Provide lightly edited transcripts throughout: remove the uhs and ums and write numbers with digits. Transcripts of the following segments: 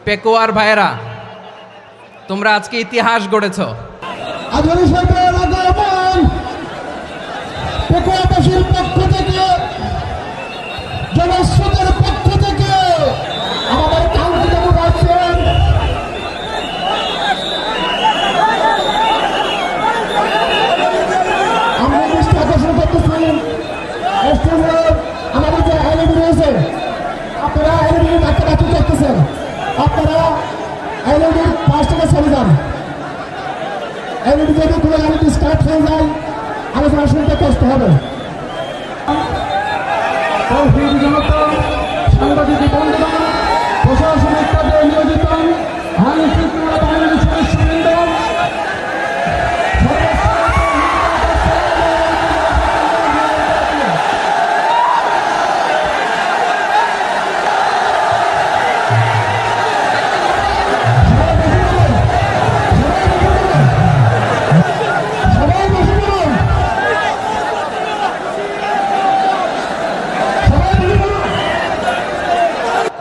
পেকুয়ার ভাইয়েরা, তোমরা আজকে ইতিহাস গড়েছ। পেকুয়াবাসীর পক্ষ থেকে, জনস্রোতের পক্ষ থেকে আমাদের কাঙ্ক্ষিত আছেন আমরা দৃষ্টি আকর্ষণ করতেছি আমাদের যে এলইডি রয়েছে, আপনারা এলইডি কাছাকাছি করতেছেন, আপনারা এলইডির পাশ থেকে চলে যান। এলইডি যদি কোনো এলইডি স্টার্ট হয়ে যায় আলোচনা শুনতে কষ্ট হবে। সাংবাদিক বন্ধুগণ, প্রশাসনিক কাজে নিয়োজিত আইন শৃঙ্খলা বাহিনীর সদস্যবৃন্দ,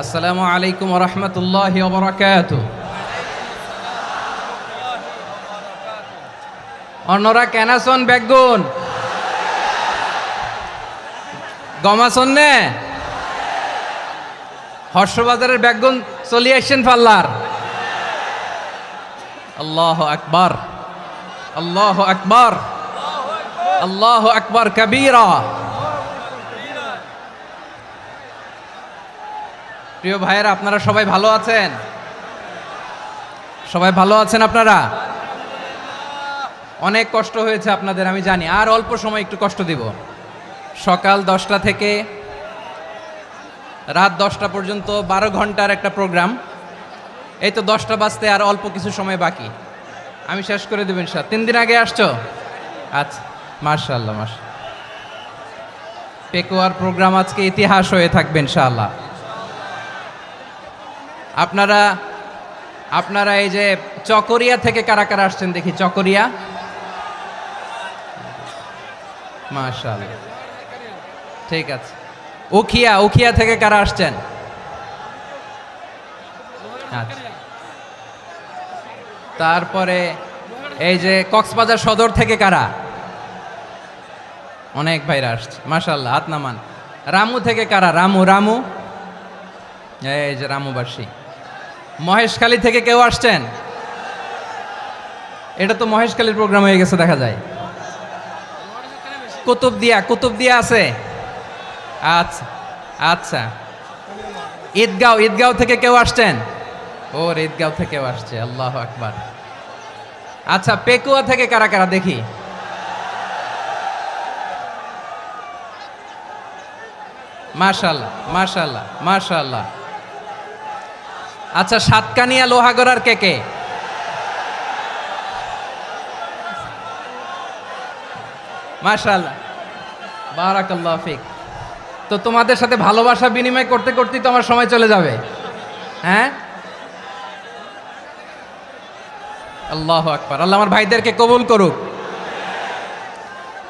আসসালামু আলাইকুম ওয়া রাহমাতুল্লাহি ওয়া বারাকাতুহু। অন্যরা কেনাসন বেগুন গমাসন নে হর্ষবাজারের বেগুন চলি আসছেন পাল্লার। আল্লাহু আকবার, আল্লাহু আকবার, আল্লাহু আকবার কবীরা। প্রিয় ভাইয়েরা, আপনারা সবাই ভালো আছেন? সবাই ভালো আছেন? আপনারা অনেক কষ্ট হয়েছে আপনাদের, আমি জানি। আর অল্প সময় একটু কষ্ট দিব। সকাল 10টা থেকে রাত 10টা পর্যন্ত 12 ঘন্টার একটা প্রোগ্রাম। এই তো 10টা বাজতে আর অল্প কিছু সময় বাকি, আমি শেষ করে দেব ইনশাআল্লাহ। 3 দিন আগে আসছো? আচ্ছা, মাশাআল্লাহ মাশাআল্লাহ। পেকুয়ার প্রোগ্রাম আজকে ইতিহাস হয়ে থাকবে ইনশাআল্লাহ। আপনারা এই যে চকরিয়া থেকে কারা কারা আসছেন দেখি? চকরিয়া, মাশাআল্লাহ, ঠিক আছে। উখিয়া থেকে কারা আসছেন? আচ্ছা। তারপরে এই যে কক্সবাজার সদর থেকে কারা? অনেক ভাইরা আসছে, মাশাআল্লাহ, হাত নামান। রামু থেকে কারা? রামু, এই যে রামুবাসী। মহেশখালী থেকে কেউ আসছেন? এটা তো মহেশখালীর প্রোগ্রাম হয়ে গেছে দেখা যায়। কুতুবদিয়া আছে? আচ্ছা আচ্ছা। ঈদগাঁও থেকে কেউ আসছেন? ওর ঈদগাঁও থেকেও আসছে, আল্লাহু আকবার। আচ্ছা, পেকুয়া থেকে কারা কারা দেখি? মাশাআল্লাহ মাশাআল্লাহ মাশাআল্লাহ। আচ্ছা, সাতকানিয়া লোহাগড়ার কে? মাশাআল্লাহ, বারাকাল্লাহু ফিক। তো তোমাদের সাথে ভালোবাসা বিনিময় করতে করতেই তো আমার সময় চলে যাবে। হ্যাঁ, আল্লাহু আকবার। আল্লাহ আমার ভাইদেরকে কবুল করুক।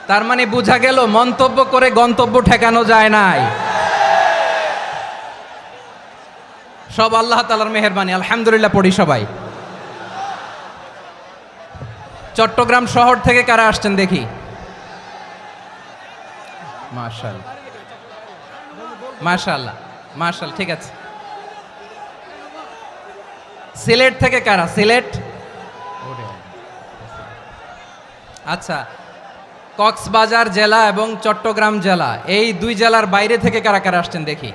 তার মানে বোঝা গেল মন্তব্য করে গন্তব্য ঠেকানো যায় নাই। সব আল্লাহ তাআলার মেহেরবানি, আলহামদুলিল্লাহ পড়ি সবাই। চট্টগ্রাম শহর থেকে কারা আসছেন দেখি? মাশাআল্লাহ মাশাআল্লাহ মাশাআল্লাহ, ঠিক আছে। সিলেট থেকে কারা? সিলেট, আচ্ছা। কক্সবাজার জেলা এবং চট্টগ্রাম জেলা, এই দুই জেলার বাইরে থেকে কারা কারা আসছেন দেখি?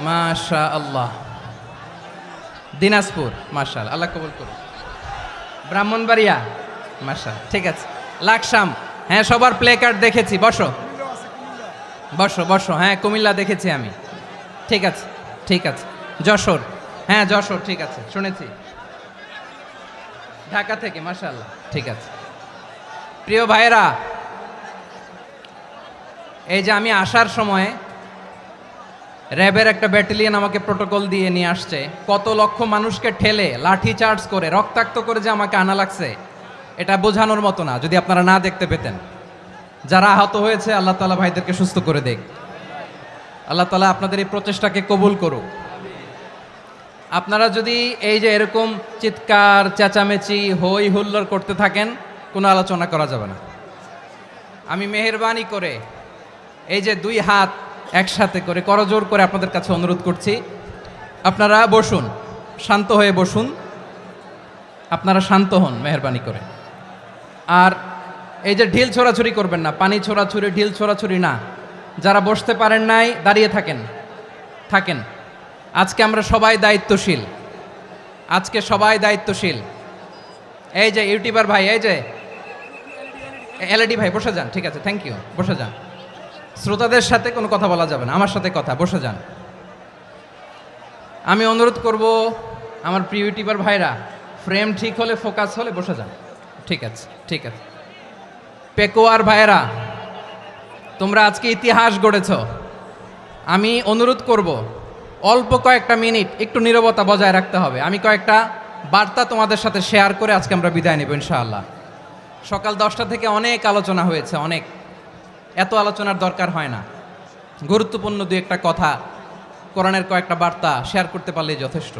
মাশাআল্লাহ। দিনাজপুর, মাশাআল্লাহ, আল্লাহ কবুল করুন। ব্রাহ্মণবাড়িয়া, মাশাআল্লাহ, ঠিক আছে। লাকসাম, হ্যাঁ, সবার প্লে কার্ড দেখেছি। বসো বসো বসো। হ্যাঁ, কুমিল্লা দেখেছি আমি, ঠিক আছে ঠিক আছে। যশোর, হ্যাঁ যশোর, ঠিক আছে, শুনেছি। ঢাকা থেকে, মাশাআল্লাহ, ঠিক আছে। প্রিয় ভাইয়েরা, এই যে আমি আসার সময় র্যাবের একটা ব্যাটালিয়ন আমাকে প্রোটোকল দিয়ে নিয়ে আসছে। কত লক্ষ মানুষকে ঠেলে লাঠি চার্জ করে রক্তাক্ত করে যে আমাকে আনা লাগছে, এটা বোঝানোর মতো না। যদি আপনারা না দেখতে পেতেন। যারা আহত হয়েছে, আল্লাহ তাআলা ভাইদেরকে সুস্থ করে দেখ। আল্লাহ তাআলা আপনাদের এই প্রচেষ্টাকে কবুল করুক। আপনারা যদি এই যে এরকম চিৎকার চেঁচামেচি হই হুল্লোড় করতে থাকেন, কোনো আলোচনা করা যাবে না। আমি মেহেরবানি করে এই যে দুই হাত একসাথে করে করজোর করে আপনাদের কাছে অনুরোধ করছি, আপনারা বসুন, শান্ত হয়ে বসুন, আপনারা শান্ত হন মেহেরবানি করে। আর এই যে ঢিল ছোড়াছুরি করবেন না, পানি ছোড়াছুরি ঢিল ছোড়াছুরি না। যারা বসতে পারেন নাই দাঁড়িয়ে থাকেন। আজকে আমরা সবাই দায়িত্বশীল, আজকে সবাই দায়িত্বশীল। এই যে ইউটিউবার ভাই, এই যে এলইডি ভাই বসে যান, ঠিক আছে, থ্যাংক ইউ, বসে যান। শ্রোতাদের সাথে কোনো কথা বলা যাবে না, আমার সাথে কথা, বসে যান। আমি অনুরোধ করব আমার প্রিয় ইউটিউবার ভাইরা, ফ্রেম ঠিক হলে ফোকাস হলে বসে যান, ঠিক আছে, ঠিক আছে। পেকোয়ার ভাইরা, তোমরা আজকে ইতিহাস গড়েছ। আমি অনুরোধ করব অল্প কয়েকটা মিনিট একটু নীরবতা বজায় রাখতে হবে। আমি কয়েকটা বার্তা তোমাদের সাথে শেয়ার করে আজকে আমরা বিদায় নেব ইনশাআল্লাহ। সকাল 10টা থেকে অনেক আলোচনা হয়েছে, অনেক, এত আলোচনার দরকার হয় না। গুরুত্বপূর্ণ দুই একটা কথা, কোরআনের কয়েকটা বার্তা শেয়ার করতে পারলেই যথেষ্ট।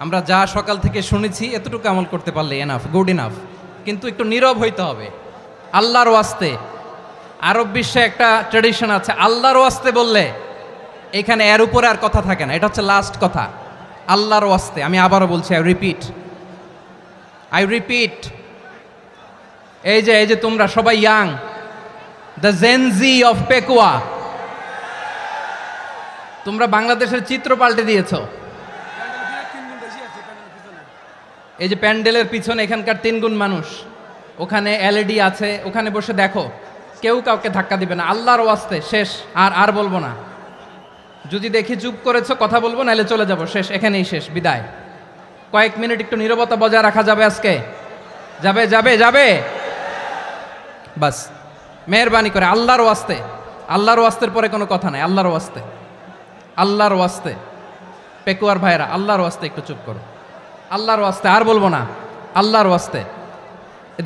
আমরা যা সকাল থেকে শুনেছি এতটুকু আমল করতে পারলে এনাফ, গুড ইনাফ। কিন্তু একটু নীরব হইতে হবে আল্লাহর ওয়াস্তে। আরব বিশ্বে একটা ট্র্যাডিশন আছে, আল্লাহর ওয়াস্তে বললে এখানে এর উপরে আর কথা থাকে না, এটা হচ্ছে লাস্ট কথা। আল্লাহর ওয়াস্তে, আমি আবারও বলছি, আই রিপিট। এই যে তোমরা সবাই young, the Gen Z of Pekua, তোমরা বাংলাদেশের চিত্র পাল্টে দিয়েছো। এই যে প্যান্ডেলের পিছনে এখানকার 3 গুণ মানুষ, ওখানে এলইডি আছে, ওখানে বসে দেখো, কেউ কাউকে ধাক্কা দিবে না। আল্লাহর ওয়াস্তে, শেষ, আর বলবো না। যদি দেখি চুপ করেছো, কথা বলবো, নাহলে চলে যাব, শেষ, এখানেই শেষ, বিদায়। কয়েক মিনিট একটু নীরবতা বজায় রাখা যাবে আজকে? যাবে বাস, মেহেরবানি করে আল্লাহর ওয়াস্তে। আল্লাহর ওয়াস্তের পরে কোনো কথা নাই, আল্লাহর ওয়াস্তে। পেকুয়ার ভাইরা, আল্লাহর ওয়াস্তে একটু চুপ করো, আল্লাহর ওয়াস্তে, আর বলবো না, আল্লাহর ওয়াস্তে।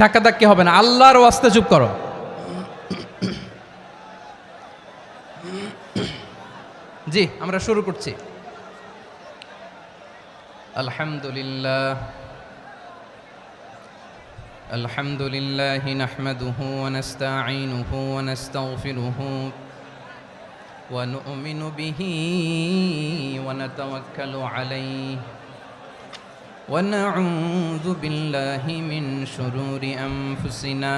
ধাক্কি হবে না, আল্লাহর ওয়াস্তে চুপ করো। জি, আমরা শুরু করছি। আলহামদুলিল্লাহ নাহমাদুহু ওয়া নাস্তাঈনুহু ওয়া নাস্তাগফিরুহু ওয়া নু'মিনু বিহি ওয়া নাতাওয়াক্কালু আলাইহি ওয়া নাউযু বিল্লাহি মিন শুরুরি আনফুসিনা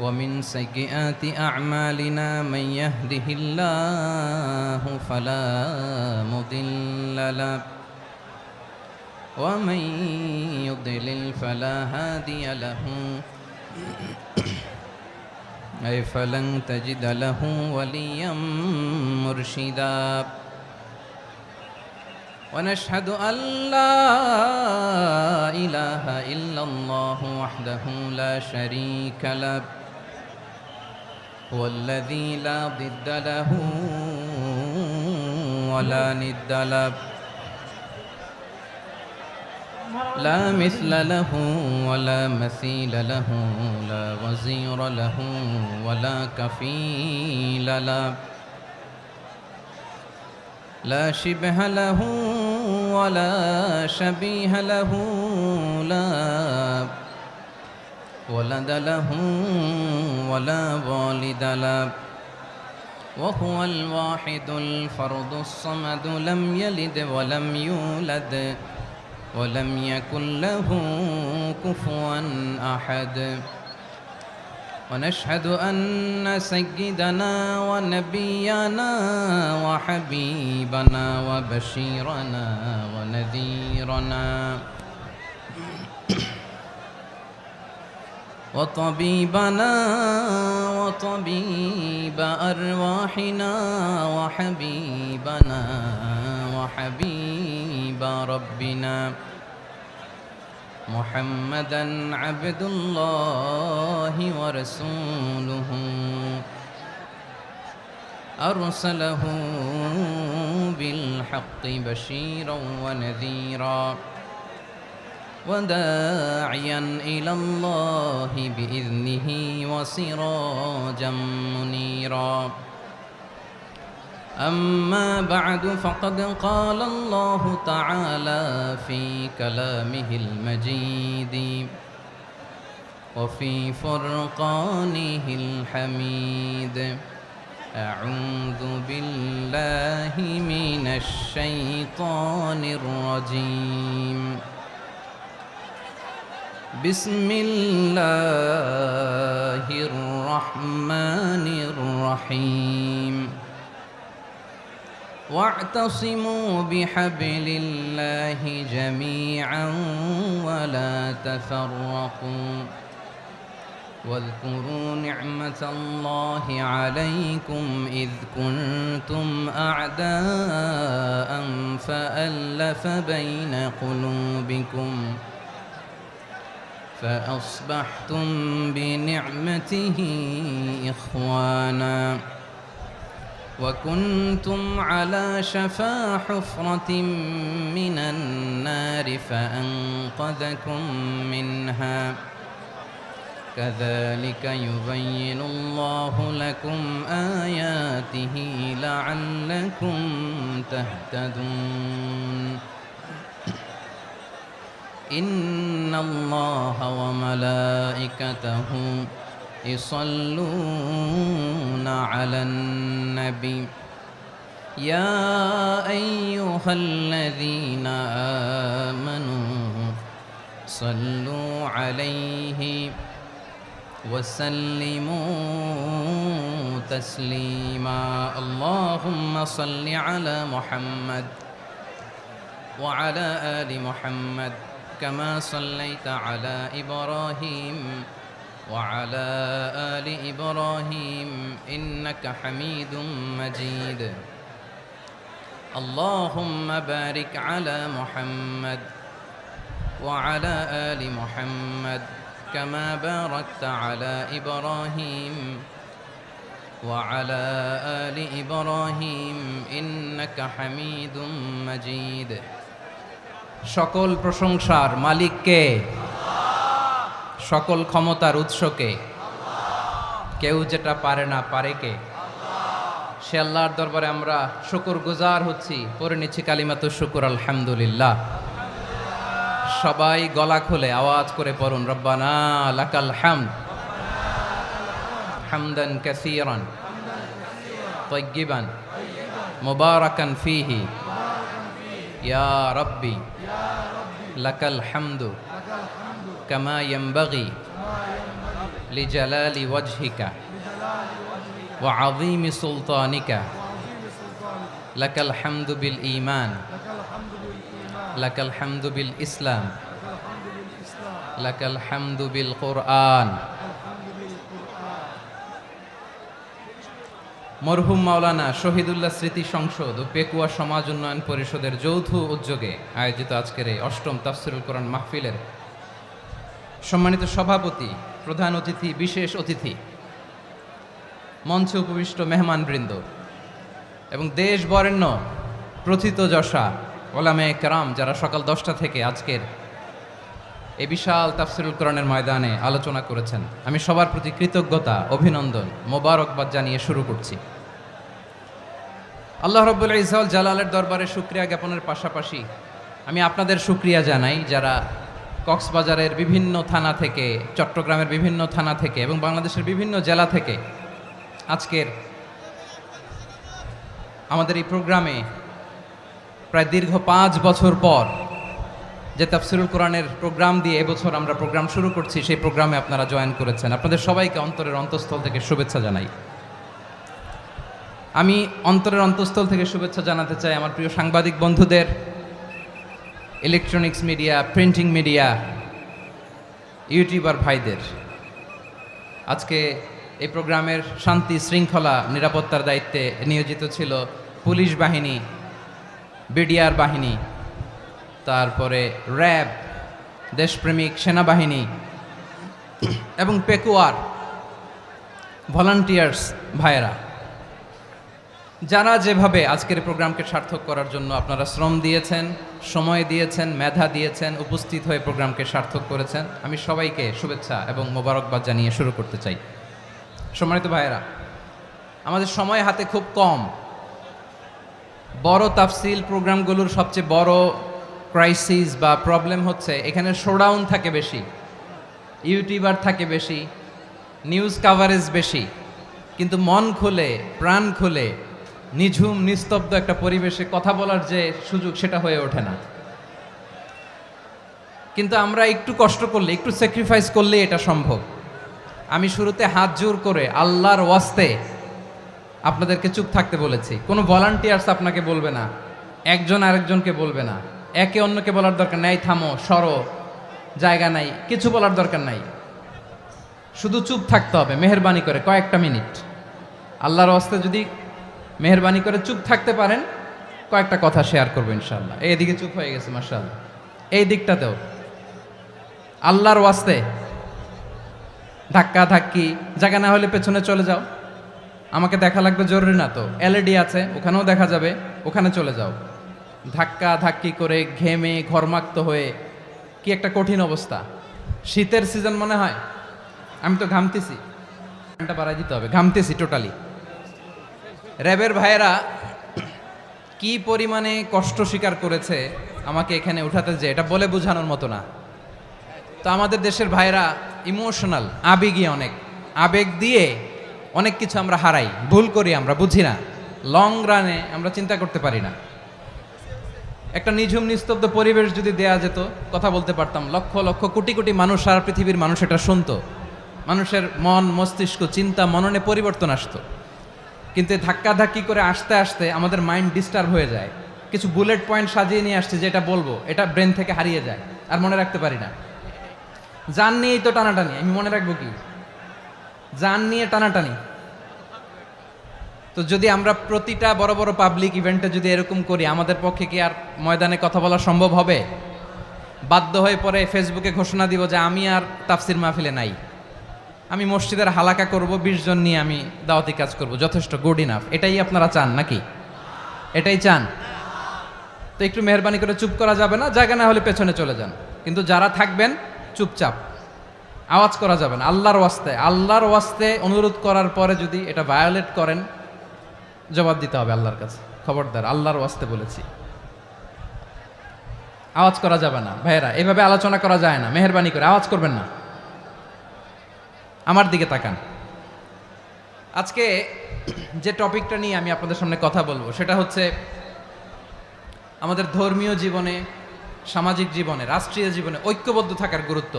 ومن سيئات أعمالنا من يهده الله فلا مضل له ومن يضلل فلا هادي له أي فلن تجد له وليا مرشدا ونشهد أن لا إله إلا الله وحده لا شريك له هو الذي لا ضد له ولا ند له لا مثل له ولا مثيل له لا وزير له ولا كفيل له لا شبه له ولا شبيه له لا ولد له ولا والد له وهو الواحد الفرد الصمد لم يلد ولم يولد ولم يكن له كفوا أحد ونشهد أن سيدنا ونبينا وحبيبنا وبشيرنا ونذيرنا وطبيبنا وطبيب أرواحنا وحبيبنا وحبيب ربنا محمدا عبد الله ورسوله أرسله بالحق بشيرا ونذيرا وداعيا إلى الله بإذنه وسراجا منيرا أما بعد فقد قال الله تعالى في كلامه المجيد وفي فرقانه الحميد أعوذ بالله من الشيطان الرجيم بسم الله الرحمن الرحيم واعتصموا بحبل الله جميعا ولا تفرقوا واذكروا نعمة الله عليكم إذ كنتم أعداء فألف بين قلوبكم فأصبحتم بنعمته إخوانا وكنتم على شفا حفرة من النار فأنقذكم منها كذلك يبين الله لكم آياته لعلكم تهتدون إن الله وملائكته يصلون على النبي يا أيها الذين آمنوا صلوا عليه وسلموا تسليما اللهم صل على محمد وعلى آل محمد كما صليت على إبراهيم وعلى آل إبراهيم إنك حميد مجيد اللهم بارك على محمد وعلى آل محمد كما باركت على إبراهيم وعلى آل إبراهيم إنك حميد مجيد সকল প্রশংসার মালিক কে? সকল ক্ষমতার উৎস কে? কেউ যেটা পারে না পারে কে? সে আল্লাহর দরবারে আমরা শুকরগুজার হচ্ছি, পড়ে নিচ্ছি কালিমাতুশ শুকর আলহামদুলিল্লাহ। সবাই গলা খুলে আওয়াজ করে পড়ুন রব্বানা লাকাল হামদ হামদান কাসীরান তাইয়্যিবান মুবারাকান ফীহি ইয়া রাব্বি লাকাল হামদু কামা ইয়ানবাগি লিজালালি ওয়াজহিকা ওয়া আযীমি সুলতানিকা লাকাল হামদু বিল ঈমান লাকাল হামদু বিল ইসলাম লাকাল হামদু বিল কুরআন। মরহুম মাওলানা শহীদুল্লাহ স্মৃতি সংসদ ও পেকুয়া সমাজ উন্নয়ন পরিষদের যৌথ উদ্যোগে আয়োজিত আজকের এই অষ্টম তাফসিরুল কোরআন মাহফিলের সম্মানিত সভাপতি, প্রধান অতিথি, বিশেষ অতিথি, মঞ্চে উপবিষ্ট মেহমানবৃন্দ এবং দেশ বরেণ্য প্রথিতযশা ওলামায়ে কেরাম যারা সকাল 10টা থেকে আজকের এই বিশাল তাফসিরুল কোরআনের ময়দানে আলোচনা করেছেন, আমি সবার প্রতি কৃতজ্ঞতা, অভিনন্দন, মোবারকবাদ জানিয়ে শুরু করছি। আল্লাহ রাব্বুল ইজ্জত জালালের দরবারে শুকরিয়া জ্ঞাপনের পাশাপাশি আমি আপনাদের শুকরিয়া জানাই যারা কক্সবাজারের বিভিন্ন থানা থেকে, চট্টগ্রামের বিভিন্ন থানা থেকে এবং বাংলাদেশের বিভিন্ন জেলা থেকে আজকের আমাদের এই প্রোগ্রামে প্রায় দীর্ঘ 5 বছর পর যে তাফসিরুল কোরআনের প্রোগ্রাম দিয়ে এবছর আমরা প্রোগ্রাম শুরু করছি, সেই প্রোগ্রামে আপনারা জয়েন করেছেন। আপনাদের সবাইকে অন্তরের অন্তঃস্থল থেকে শুভেচ্ছা জানাই। আমি অন্তরের অন্তঃস্থল থেকে শুভেচ্ছা জানাতে চাই আমার প্রিয় সাংবাদিক বন্ধুদের, electronics media, printing media, YouTuber ভাইদের। আজকে এই প্রোগ্রামের শান্তি শৃঙ্খলা নিরাপত্তার দায়িত্বে নিয়োজিত ছিল পুলিশ বাহিনী, বিডিআর বাহিনী, তারপরে র্যাব, দেশপ্রেমিক সেনাবাহিনী এবং পেকুয়ার ভলান্টিয়ার্স ভাইয়েরা, যারা যেভাবে আজকের প্রোগ্রামকে সার্থক করার জন্য আপনারা শ্রম দিয়েছেন, সময় দিয়েছেন, মেধা দিয়েছেন, উপস্থিত হয়ে প্রোগ্রামকে সার্থক করেছেন, আমি সবাইকে শুভেচ্ছা এবং মোবারকবাদ জানিয়ে শুরু করতে চাই। সম্মানিত ভাইয়েরা, আমাদের সময় হাতে খুব কম। বড় তাফসিল প্রোগ্রামগুলোর সবচেয়ে বড় ক্রাইসিস বা প্রবলেম হচ্ছে এখানে শোডাউন থাকে বেশি, ইউটিউবার থাকে বেশি, নিউজ কাভারেজ বেশি, কিন্তু মন খুলে প্রাণ খুলে নিঝুম নিস্তব্ধ একটা পরিবেশে কথা বলার যে সুযোগ সেটা হয়ে ওঠে না। কিন্তু আমরা একটু কষ্ট করলে, একটু স্যাক্রিফাইস করলে এটা সম্ভব। আমি শুরুতে হাত জোর করে আল্লাহর ওয়াস্তে আপনাদেরকে চুপ থাকতে বলেছি। কোনো ভলান্টিয়ার্স আপনাকে বলবে না, একজন আরেকজনকে বলবে না, একে অন্যকে বলার দরকার নাই, থামো সরো জায়গা নাই, কিছু বলার দরকার নাই, শুধু চুপ থাকতে হবে মেহেরবানি করে কয়েকটা মিনিট। আল্লাহর ওয়াস্তে যদি মেহেরবানি করে চুপ থাকতে পারেন, কয়েকটা কথা শেয়ার করবো ইনশাআল্লাহ। এইদিকে চুপ হয়ে গেছে মাশাআল্লাহ, এই দিকটাতেও আল্লাহর ওয়াস্তে ধাক্কা ধাক্কি জায়গা না হলে পেছনে চলে যাও। আমাকে দেখা লাগবে জরুরি না তো, এলইডি আছে ওখানেও দেখা যাবে, ওখানে চলে যাও। ধাক্কা ধাক্কি করে ঘেমে ঘরমাক্ত হয়ে কি একটা কঠিন অবস্থা। শীতের সিজন মনে হয়, আমি তো ঘামতেছি, ফ্যানটা বাড়াই দিতে হবে, ঘামতেছি টোটালি। র্যাবের ভাইয়েরা কি পরিমাণে কষ্ট স্বীকার করেছে আমাকে এখানে উঠাতে, যে এটা বলে বোঝানোর মতো না। তো আমাদের দেশের ভাইয়েরা ইমোশনাল, আবেগী, অনেক আবেগ দিয়ে অনেক কিছু আমরা হারাই, ভুল করি, আমরা বুঝি না, লং রানে আমরা চিন্তা করতে পারি না। একটা নিঝুম নিস্তব্ধ পরিবেশ যদি দেয়া যেত, কথা বলতে পারতাম, লক্ষ লক্ষ কোটি কোটি মানুষ, সারা পৃথিবীর মানুষ এটা শুনতো, মানুষের মন মস্তিষ্ক চিন্তা মননে পরিবর্তন আসতো। কিন্তু ধাক্কা ধাক্কি করে আসতে আসতে আমাদের মাইন্ড ডিস্টার্ব হয়ে যায়। কিছু বুলেট পয়েন্ট সাজিয়ে নিয়ে আসছে, যেটা বলবো এটা ব্রেন থেকে হারিয়ে যায়, আর মনে রাখতে পারি না। জান নিয়েই তো টানাটানি, আমি মনে রাখবো কি? জান নিয়ে টানাটানি। তো যদি আমরা প্রতিটা বড় বড় পাবলিক ইভেন্টে যদি এরকম করি, আমাদের পক্ষে কি আর ময়দানে কথা বলা সম্ভব হবে? বাধ্য হয়ে পরে ফেসবুকে ঘোষণা দিব যে আমি আর তাফসির মাহফিলে নাই, আমি মসজিদের হালাকা করব, 20 জন নিয়ে আমি দাওয়াতি কাজ করব, যথেষ্ট, গুড ইনাফ। এটাই আপনারা চান নাকি? এটাই চান? তো একটু মেহরবানি করে চুপ করা যাবে না, জায়গা না হলে পেছনে চলে যান। কিন্তু যারা থাকবেন চুপচাপ, আওয়াজ করা যাবে না। আল্লাহর ওয়াস্তে, আল্লাহর ওয়াস্তে অনুরোধ করার পরে যদি এটা ভায়োলেট করেন, জবাব দিতে হবে আল্লাহর কাছে। খবরদার, আল্লাহর ওয়াস্তে বলেছি, আওয়াজ করা যাবে না। ভাইয়েরা, এভাবে আলোচনা করা যায় না, মেহরবানি করে আওয়াজ করবেন না। আমার দিকে তাকান। আজকে যে টপিকটা নিয়ে আমি আপনাদের সামনে কথা বলবো সেটা হচ্ছে আমাদের ধর্মীয় জীবনে, সামাজিক জীবনে, রাষ্ট্রীয় জীবনে ঐক্যবদ্ধ থাকার গুরুত্ব।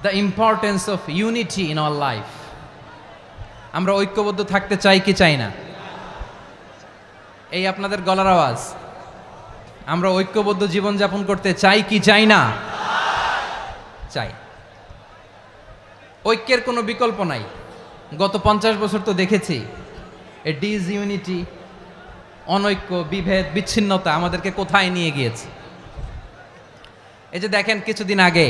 The importance of unity in our life. আমরা ঐক্যবদ্ধ থাকতে চাই কি চাই না? এই আপনাদের গলার আওয়াজ। আমরা ঐক্যবদ্ধ জীবনযাপন করতে চাই কি চাই না? চাই। ঐক্যের কোনো বিকল্প নাই। গত 50 বছর তো দেখেছি এ ডিসইউনিটি, অনৈক্য, বিভেদ, বিচ্ছিন্নতা আমাদেরকে কোথায় নিয়ে গিয়েছে। এই যে দেখেন, কিছুদিন আগে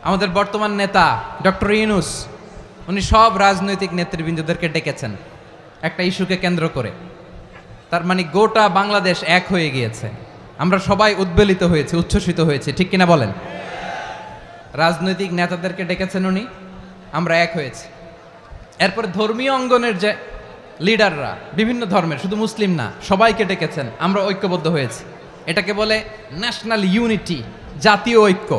আমাদের বর্তমান নেতা ডক্টর ইউনূস, উনি সব রাজনৈতিক নেতৃবৃন্দদেরকে ডেকেছেন একটা ইস্যুকে কেন্দ্র করে। তার মানে গোটা বাংলাদেশ এক হয়ে গিয়েছে। আমরা সবাই উদ্বেলিত হয়েছে, উচ্ছ্বসিত হয়েছে, ঠিক কিনা বলেন? রাজনৈতিক নেতাদেরকে ডেকেছেন উনি, আমরা এক হয়েছি। এরপর ধর্মীয় অঙ্গনের যে লিডাররা, বিভিন্ন ধর্মের, শুধু মুসলিম না, সবাইকে ডেকেছেন, আমরা ঐক্যবদ্ধ হয়েছি। এটাকে বলে ন্যাশনাল ইউনিটি, জাতীয় ঐক্য।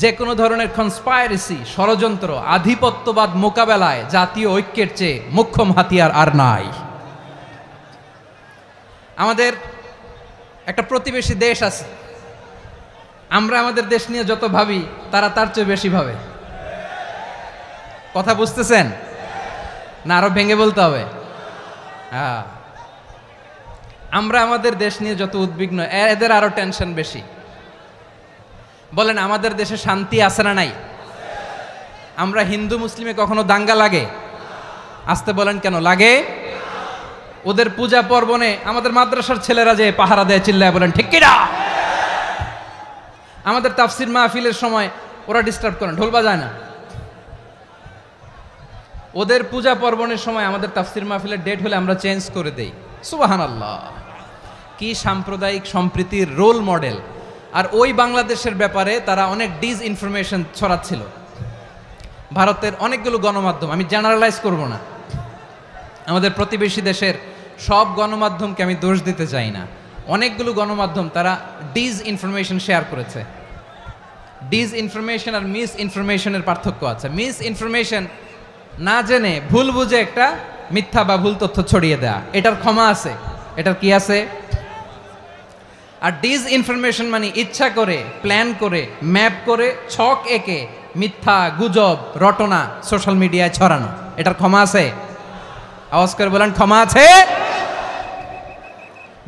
যে কোনো ধরনের কনস্পাইরেসি, ষড়যন্ত্র, আধিপত্যবাদ মোকাবেলায় জাতীয় ঐক্যের চেয়ে মোক্ষম হাতিয়ার আর নাই। আমাদের একটা প্রতিবেশী দেশ আছে, আমরা আমাদের দেশ নিয়ে যত ভাবি তারা তার চেয়ে বেশি ভাবে। কথা বুঝতেছেন না? আরো ভেঙে বলতে হবে। হ্যাঁ, আমরা আমাদের দেশ নিয়ে যত উদ্বিগ্ন, এদের আরো টেনশন বেশি। বলেন, আমাদের দেশে শান্তি আছে না নাই? আমরা হিন্দু মুসলিমে কখনো দাঙ্গা লাগে? আসতে বলেন, কেন লাগে? ওদের পূজা পার্বণে আমাদের মাদ্রাসার ছেলেরা যে পাহারা দেয়, চিল্লায় বলেন ঠিক কিনা? আমাদের তাফসির মাহফিলের সময় ওরা ডিস্টার্ব করেন, ঢোল বাজায় না। ওদের পূজা পার্বণের সময় আমাদের তাফসির মাহফিলের ডেট হলে আমরা চেঞ্জ করে দেই। সুবহানাল্লাহ, কি সাম্প্রদায়িক সম্প্রীতির রোল মডেল। আর ওই বাংলাদেশের ব্যাপারে তারা অনেক ডিসইনফরমেশন ছড়াচ্ছিল। ভারতের অনেকগুলো গণমাধ্যম, আমি জেনারেলাইজ করব না, আমাদের প্রতিবেশী দেশের সব গণমাধ্যমকে আমি দোষ দিতে চাই না, অনেকগুলো গণমাধ্যম তারা ডিস ইনফরমেশন শেয়ার করেছে। ডিস ইনফরমেশন আর মিস ইনফরমেশনের পার্থক্য আছে। মিস ইনফরমেশন না জেনে ভুল বুঝে একটা মিথ্যা বা ভুল তথ্য ছড়িয়ে দেয়া, এটার ক্ষমা আছে, এটার কি আছে। আর ডিস ইনফরমেশন মানে ইচ্ছা করে, প্ল্যান করে, ম্যাপ করে, ছক এঁকে মিথ্যা, গুজব, রটনা সোশ্যাল মিডিয়ায় ছড়ানো, এটার ক্ষমা আছে? আওয়াজ করে বলেন, ক্ষমা আছে?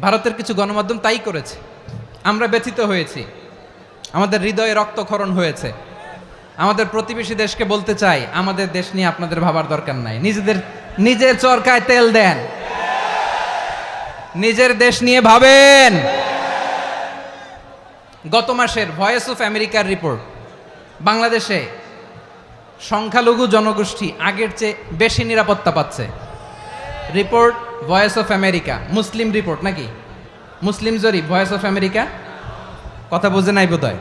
ভারতের কিছু গণমাধ্যম তাই করেছে, আমরা ব্যথিত হয়েছি, আমাদের হৃদয়ে রক্তক্ষরণ হয়েছে। আমাদের প্রতিবেশী দেশকে বলতে চাই, আমাদের দেশ নিয়ে আপনাদের ভাবার দরকার নাই, নিজের চরকায় তেল দেন, নিজের দেশ নিয়ে ভাবেন। গত মাসের ভয়েস অফ আমেরিকার রিপোর্ট, বাংলাদেশে সংখ্যালঘু জনগোষ্ঠী আগের চেয়ে বেশি নিরাপত্তা পাচ্ছে। Report voice of America, Muslim report নাকি, মুসলিম জরিপ, ভয়েস অফ আমেরিকা। কথা বুঝে নাই বোধহয়।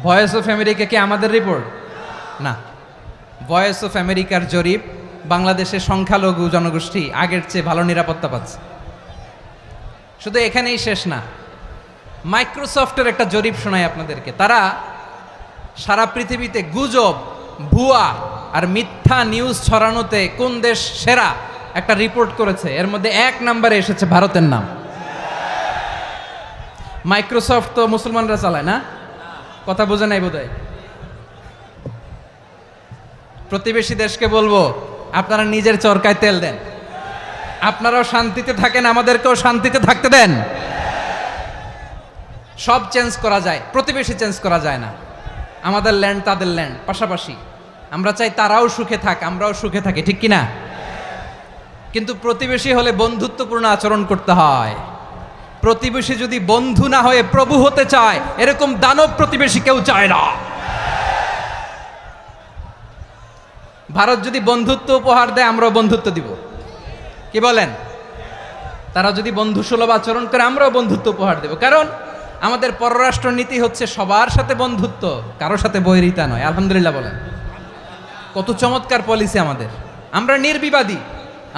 ভয়েস অফ আমেরিকা কি আমাদের রিপোর্ট না? ভয়েস অফ আমেরিকার জরিপ, বাংলাদেশের সংখ্যালঘু জনগোষ্ঠী আগের চেয়ে ভালো নিরাপত্তা পাচ্ছে। শুধু এখানেই শেষ না, মাইক্রোসফটের একটা জরিপ শোনায় আপনাদেরকে। তারা সারা পৃথিবীতে গুজব, ভুয়া আর মিথ্যা নিউজ ছড়ানোতে কোন দেশ সেরা একটা রিপোর্ট করেছে, এর মধ্যে 1 নম্বরে এসেছে ভারতের নাম। মাইক্রোসফট তো মুসলমানরা চালায় না? কথা বোঝে নাই বোধহয়। প্রতিবেশী দেশকে বলবো, আপনারা নিজের চরকায় তেল দেন, আপনারাও শান্তিতে থাকেন, আমাদেরকেও শান্তিতে থাকতে দেন। সব চেঞ্জ করা যায়, প্রতিবেশী চেঞ্জ করা যায় না। আমাদের ল্যান্ড তাদের ল্যান্ড, পাশাপাশি। আমরা চাই তারাও সুখে থাক, আমরাও সুখে থাকি, ঠিক কিনা? কিন্তু প্রতিবেশী হলে বন্ধুত্বপূর্ণ আচরণ করতে হয়। প্রতিবেশী যদি বন্ধু না হয়ে প্রভু হতে চায়, এরকম দানব প্রতিবেশী কেউ চায় না। ভারত যদি বন্ধুত্ব উপহার দেয়, আমরাও বন্ধুত্ব দিব, কি বলেন? তারা যদি বন্ধু সুলভ আচরণ করে, আমরাও বন্ধুত্ব উপহার দেব। কারণ আমাদের পররাষ্ট্র নীতি হচ্ছে সবার সাথে বন্ধুত্ব, কারোর সাথে বৈরিতা নয়। আলহামদুলিল্লাহ বলেন, কত চমৎকার পলিসি আমাদের। আমরা নির্বিবাদী,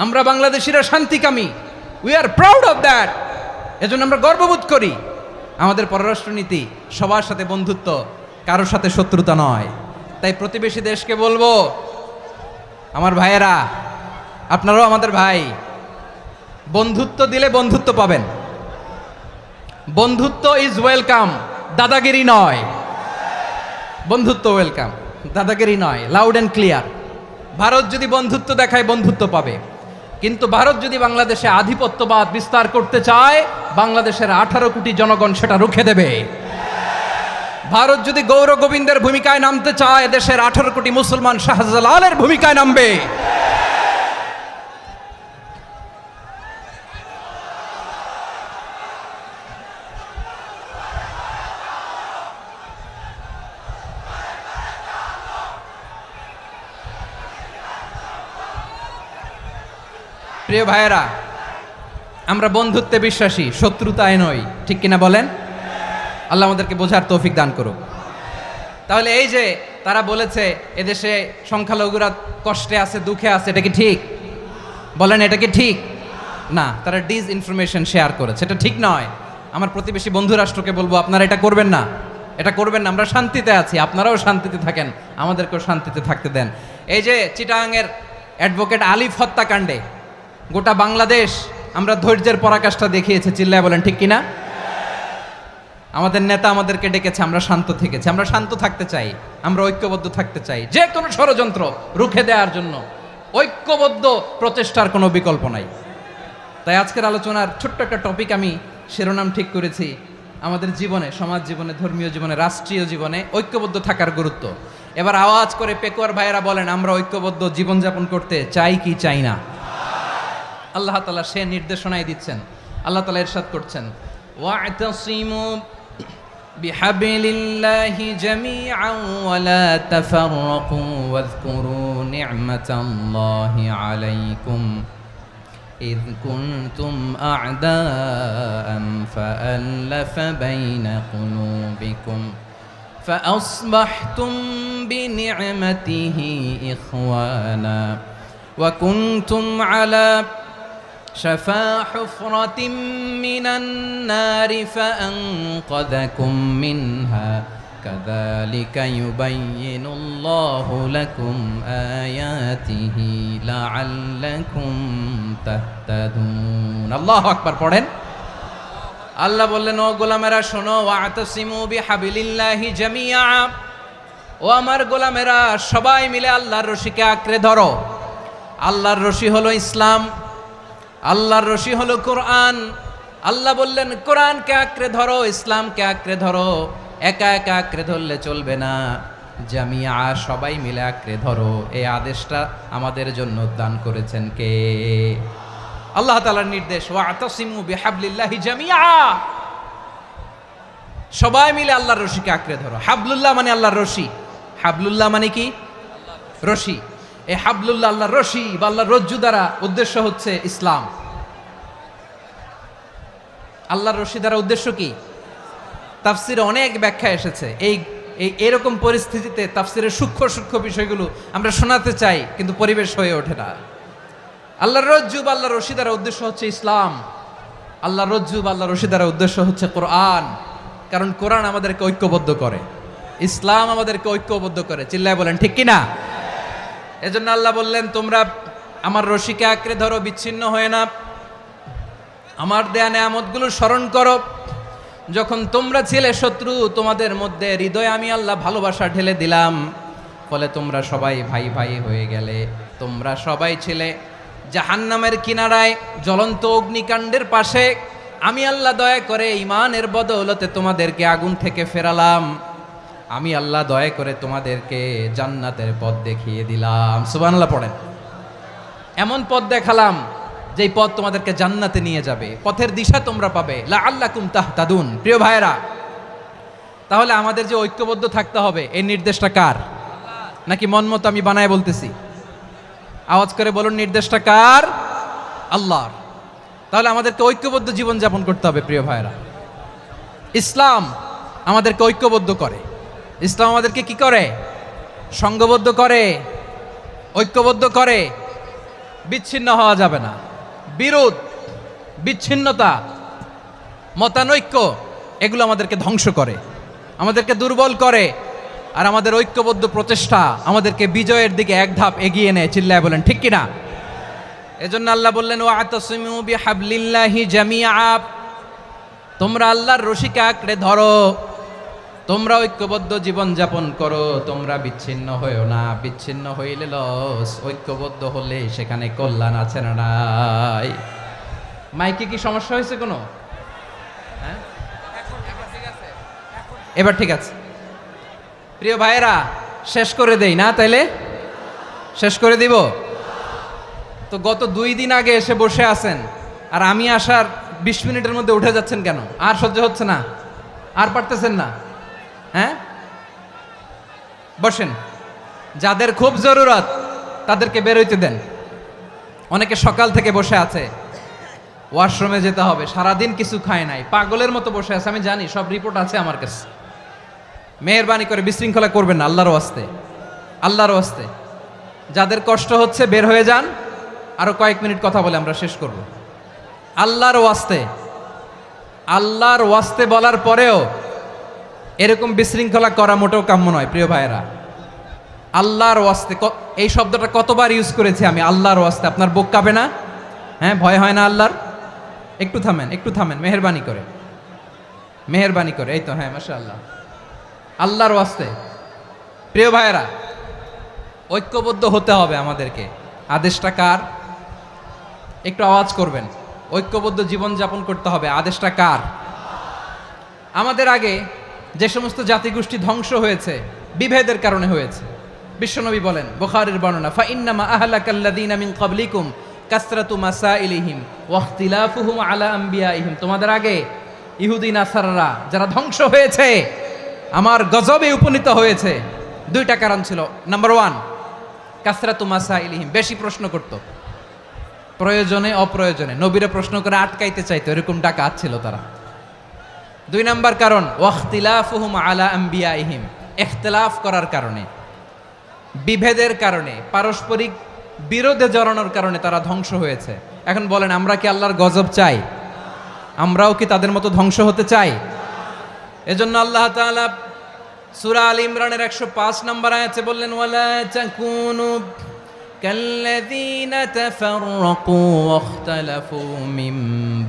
আমরা বাংলাদেশিরা শান্তিকামী, we are proud of that. এজন্য আমরা গর্ববোধ করি। আমাদের পররাষ্ট্র নীতি সবার সাথে বন্ধুত্ব, কারোর সাথে শত্রুতা নয়। তাই প্রতিবেশী দেশকে বলবো, আমার ভাইয়েরা, আপনারাও আমাদের ভাই, বন্ধুত্ব দিলে বন্ধুত্ব পাবেন। বন্ধুত্ব ইজ ওয়েলকাম, দাদাগিরি নয়। বন্ধুত্ব ওয়েলকাম, দাদাগিরি নয়, লাউড অ্যান্ড ক্লিয়ার। ভারত যদি বন্ধুত্ব দেখায়, বন্ধুত্ব পাবে। কিন্তু ভারত যদি বাংলাদেশে আধিপত্যবাদ বিস্তার করতে চায়, বাংলাদেশের 18 কোটি জনগণ সেটা রুখে দেবে। ভারত যদি গৌর গোবিন্দের ভূমিকায় নামতে চায়, দেশের 18 কোটি মুসলমান শাহজালালের ভূমিকায় নামবে। প্রিয় ভাইয়েরা, আমরা বন্ধুত্বে বিশ্বাসী, শত্রুতায় নই, ঠিক কিনা বলেন? আল্লাহ আমাদেরকে বোঝার তৌফিক দান করুক। তাহলে এই যে তারা বলেছে এদেশে সংখ্যালঘুরা কষ্টে আছে, দুঃখে আছে, এটা কি ঠিক? বলেন, এটা কি ঠিক? না, তারা ডিস ইনফরমেশন শেয়ার করেছে, এটা ঠিক নয়। আমার প্রতিবেশী বন্ধু রাষ্ট্রকে বলবো, আপনারা এটা করবেন না, এটা করবেন না। আমরা শান্তিতে আছি, আপনারাও শান্তিতে থাকেন, আমাদেরকেও শান্তিতে থাকতে দেন। এই যে চিটাগাংয়ের অ্যাডভোকেট আলিফ হত্যাকাণ্ডে গোটা বাংলাদেশ আমরা ধৈর্যের পরাকাষ্ঠা দেখিয়েছে, চিল্লায় বলেন ঠিক কিনা? আমাদের নেতা আমাদেরকে ডেকেছে, আমরা শান্ত থেকেছি। আমরা শান্ত থাকতে চাই, আমরা ঐক্যবদ্ধ থাকতে চাই। যে কোনো ষড়যন্ত্র রুখে দেওয়ার জন্য ঐক্যবদ্ধ প্রচেষ্টার কোনো বিকল্প নাই। তাই আজকের আলোচনার ছোট্ট একটা টপিক আমি শিরোনাম ঠিক করেছি, আমাদের জীবনে, সমাজ জীবনে, ধর্মীয় জীবনে, রাষ্ট্রীয় জীবনে ঐক্যবদ্ধ থাকার গুরুত্ব। এবার আওয়াজ করে পেকুয়ার ভাইয়েরা বলেন, আমরা ঐক্যবদ্ধ জীবনযাপন করতে চাই কি চাই না? আল্লাহ তাআলা সে নির্দেশনাই দিচ্ছেন। আল্লাহ তাআলা ইরশাদ করছেন, ওয়া'তাসিমু বিহাবলিল্লাহি জামিআন ওয়া লা তাফাররাকু ওয়াযকুরু নি'মাতাল্লাহি আলাইকুম إذ كنتم أعداء فألف بين قلوبكم فأصبحتم بنعمته إخوانا وكنتم على شفا حفرة من النار فأنقذكم منها كذلك يبين الله لكم آياته لعلكم تهتدون الله أكبر পড়েন আল্লাহ বললেন ও গোলামেরা শোনো ওয়াতাসিমু বিহাবিলিল্লাহি জামিআ ও আমার গোলামেরা সবাই মিলে আল্লাহর রশিকে আঁকড়ে ধরো আল্লাহর রশি হলো ইসলাম আল্লাহর রশি হলো কোরআন আল্লাহ বললেন কোরআনকে আঁকড়ে ধরো ইসলামকে আঁকড়ে ধরো একা একা আঁকড়ে ধরলে চলবে না জামিয়া সবাই মিলে আঁকড়ে ধরো এই আদেশটা আমাদের জন্য দান করেছেন কে আল্লাহ তাআলার নির্দেশ ওয়াতাসিমু বিহাবলিল্লাহি জামিআ সবাই মিলে আল্লাহর রশিকে আঁকড়ে ধরো হাবলুল্লাহ মানে আল্লাহর রশি হাবলুল্লাহ মানে কি রশি এই হাবলুল্লাহ আল্লাহর রশি বা আল্লাহর রজ্জু দ্বারা উদ্দেশ্য হচ্ছে ইসলাম আল্লাহর রশি দ্বারা উদ্দেশ্য কি তাফসিরে অনেক ব্যাখ্যা এসেছে এই এরকম পরিস্থিতিতে তাফসিরের সূক্ষ্ম সূক্ষ্ম বিষয়গুলো আমরা শোনাতে চাই কিন্তু পরিবেশ হয়ে ওঠে না আল্লাহর রজ্জু বা আল্লাহর রশি দ্বারা উদ্দেশ্য হচ্ছে ইসলাম আল্লাহর রজ্জু বা আল্লাহর রশি দ্বারা উদ্দেশ্য হচ্ছে কোরআন কারণ কোরআন আমাদেরকে ঐক্যবদ্ধ করে ইসলাম আমাদেরকে ঐক্যবদ্ধ করে চিল্লায় বলেন ঠিক কিনা এজন্য আল্লাহ বললেন তোমরা আমার রশিকে আঁকড়ে ধরো বিচ্ছিন্ন হয়ে না আমার দেয়া নেয়ামতগুলো স্মরণ করো যখন তোমরা ছিলে শত্রু তোমাদের মধ্যে হৃদয়ে আমি আল্লাহ ভালোবাসা ঢেলে দিলাম ফলে তোমরা সবাই ভাই ভাই হয়ে গেলে তোমরা সবাই ছিলে জাহান্নামের কিনারায় জ্বলন্ত অগ্নিকাণ্ডের পাশে আমি আল্লাহ দয়া করে ঈমানের বদৌলতে তোমাদেরকে আগুন থেকে ফেরালাম আমি আল্লাহ দয়া করে তোমাদেরকে জান্নাতের পথ দেখিয়ে দিলাম সুবহানাল্লাহ পড়েন এমন পথ দেখালাম যেই পথ তোমাদেরকে জান্নাতে নিয়ে যাবে পথের দিশা তোমরা পাবে লাআল্লাকুম তাহতাদুন প্রিয় ভাইরা তাহলে আমাদের যে ঐক্যবদ্ধ থাকতে হবে এই নির্দেশটা কার নাকি মন মতো আমি বানায় বলতেছি আওয়াজ করে বলুন নির্দেশটা কার আল্লাহর তাহলে আমাদেরকে ঐক্যবদ্ধ জীবন যাপন করতে হবে প্রিয় ভাইরা ইসলাম আমাদেরকে ঐক্যবদ্ধ করে ইসলাম আমাদেরকে কি করে সংঘবদ্ধ করে ঐক্যবদ্ধ করে বিচ্ছিন্ন হওয়া যাবে না বিরোধ বিচ্ছিন্নতা মতানৈক্য এগুলো আমাদেরকে ধ্বংস করে আমাদেরকে দুর্বল করে আর আমাদের ঐক্যবদ্ধ প্রচেষ্টা আমাদেরকে বিজয়ের দিকে এক ধাপ এগিয়ে নেয় চিল্লায় বলেন ঠিক কিনা এজন্য আল্লাহ বললেন ওয়াতাসিমু বিহাবলিল্লাহি জামিআ তোমরা আল্লাহর রশিকে আঁকড়ে ধরো তোমরা ঐক্যবদ্ধ জীবন যাপন করো তোমরা বিচ্ছিন্ন হইও না বিচ্ছিন্ন হইলে লস ঐক্যবদ্ধ হলে সেখানে কল্যাণ আছে না নাই মাইকে কি সমস্যা হয়েছে কোনো হ্যাঁ এবার ঠিক আছে প্রিয় ভাইয়েরা শেষ করে দেই না তাইলে শেষ করে দিব তো গত 2 দিন আগে এসে বসে আছেন আর আমি আসার 20 মিনিটের মধ্যে উঠে যাচ্ছেন কেন আর সহ্য হচ্ছে না আর পারতেছেন না হ্যাঁ বসেন যাদের খুব জরুরত তাদেরকে বের হইতে দেন অনেকে সকাল থেকে বসে আছে ওয়াশরুমে যেতে হবে সারাদিন কিছু খায় নাই পাগলের মতো বসে আছে আমি জানি সব রিপোর্ট আছে আমার কাছে মেহেরবানি করে বিশৃঙ্খলা করবেন না আল্লাহর ওয়াস্তে যাদের কষ্ট হচ্ছে বের হয়ে যান আরো কয়েক মিনিট কথা বলে আমরা শেষ করব আল্লাহর ওয়াস্তে বলার পরেও এরকম বিশৃঙ্খলা করা মোটেও কাম্য নয় প্রিয় ভাইয়েরা আল্লাহর ওয়াস্তে এই শব্দটা কতবার ইউজ করেছি আমি আল্লাহর ওয়াস্তে আপনার বুক কাঁপে না হ্যাঁ ভয় হয় না আল্লাহর একটু থামেন মেহেরবানি করে এই তো হ্যাঁ মাশাআল্লাহ আল্লাহর ওয়াস্তে প্রিয় ভাইয়েরা ঐক্যবদ্ধ হতে হবে আমাদেরকে আদেশটা কার একটু আওয়াজ করবেন ঐক্যবদ্ধ জীবন যাপন করতে হবে আদেশটা কার আমাদের আগে যে সমস্ত জাতিগোষ্ঠী ধ্বংস হয়েছে বিভেদের কারণে হয়েছে বিশ্বনবী বলেন বুখারীর বর্ণনা ফা ইন্নামা আহলাকাল্লাযীনা মিন ক্বাবলিকুম কাসরাতু মাসাইলিহিম ওয়া ইখতিলাফুহুম আলা আম্বিয়াইহিম তোমাদের আগে ইহুদি নাসারারা যারা ধ্বংস হয়েছে আমার গজবে উপনীত হয়েছে 2টা কারণ ছিল নাম্বার 1 কাসরাতু মাসাইলিহিম বেশি প্রশ্ন করত প্রয়োজনে অপ্রয়োজনে নবীরে প্রশ্ন করে আটকাইতে চাইতো এরকম ডাকাত ছিল তারা 2 নাম্বার কারণ ওয়াখতিলাফুহুম আলা আম্বিয়াইহিম ইখতিলাফ করার কারণে বিভেদের কারণে পারস্পরিক বিরোধে জড়ানোর কারণে তারা ধ্বংস হয়েছে। এখন বলেন, আমরা কি আল্লাহর গজব চাই? আমরাও কি তাদের মতো ধ্বংস হতে চাই? এজন্য আল্লাহ তাআলা সূরা আল ইমরানের 105 নম্বর আয়াতে বললেন, ওয়ালা তাকুনু কাল্লাযীনা তাফাররাকু ওয়াখতালাফু মিন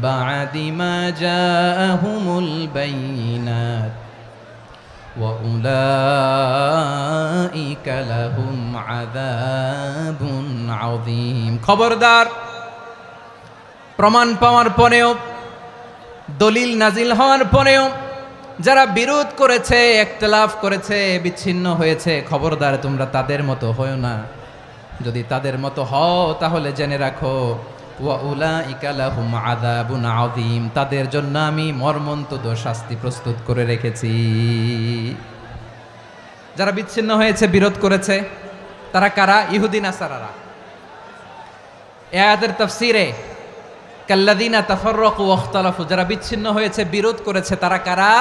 বা'দি মা জাআহুমুল বাইয়িনাত ওয়া উলাইকা লাহুম আযাবুন আযীম। খবরদার, প্রমাণ পাওয়ার পরেও, দলিল নাজিল হওয়ার পরেও যারা বিরোধ করেছে, ইখতিলাফ করেছে, বিচ্ছিন্ন হয়েছে, খবরদার তোমরা তাদের মতো হয়ো না। যদি তাদের মতো হও তাহলে জেনে রাখো, ওয়া উলাইকা লাহুম আযাবুন আযীম, তাদের জন্য আমি মর্মন্তুদ শাস্তি প্রস্তুত করে রেখেছি। যারা বিচ্ছিন্ন হয়েছে, বিরোধ করেছে, তারা কারা? ইহুদি নাসারারা। এই আয়াতের তাফসীরে কাল্লাযীনা তাফাররাকু ওয়াখতালাফু, যারা বিচ্ছিন্ন হয়েছে, বিরোধ করেছে, তারা কারা?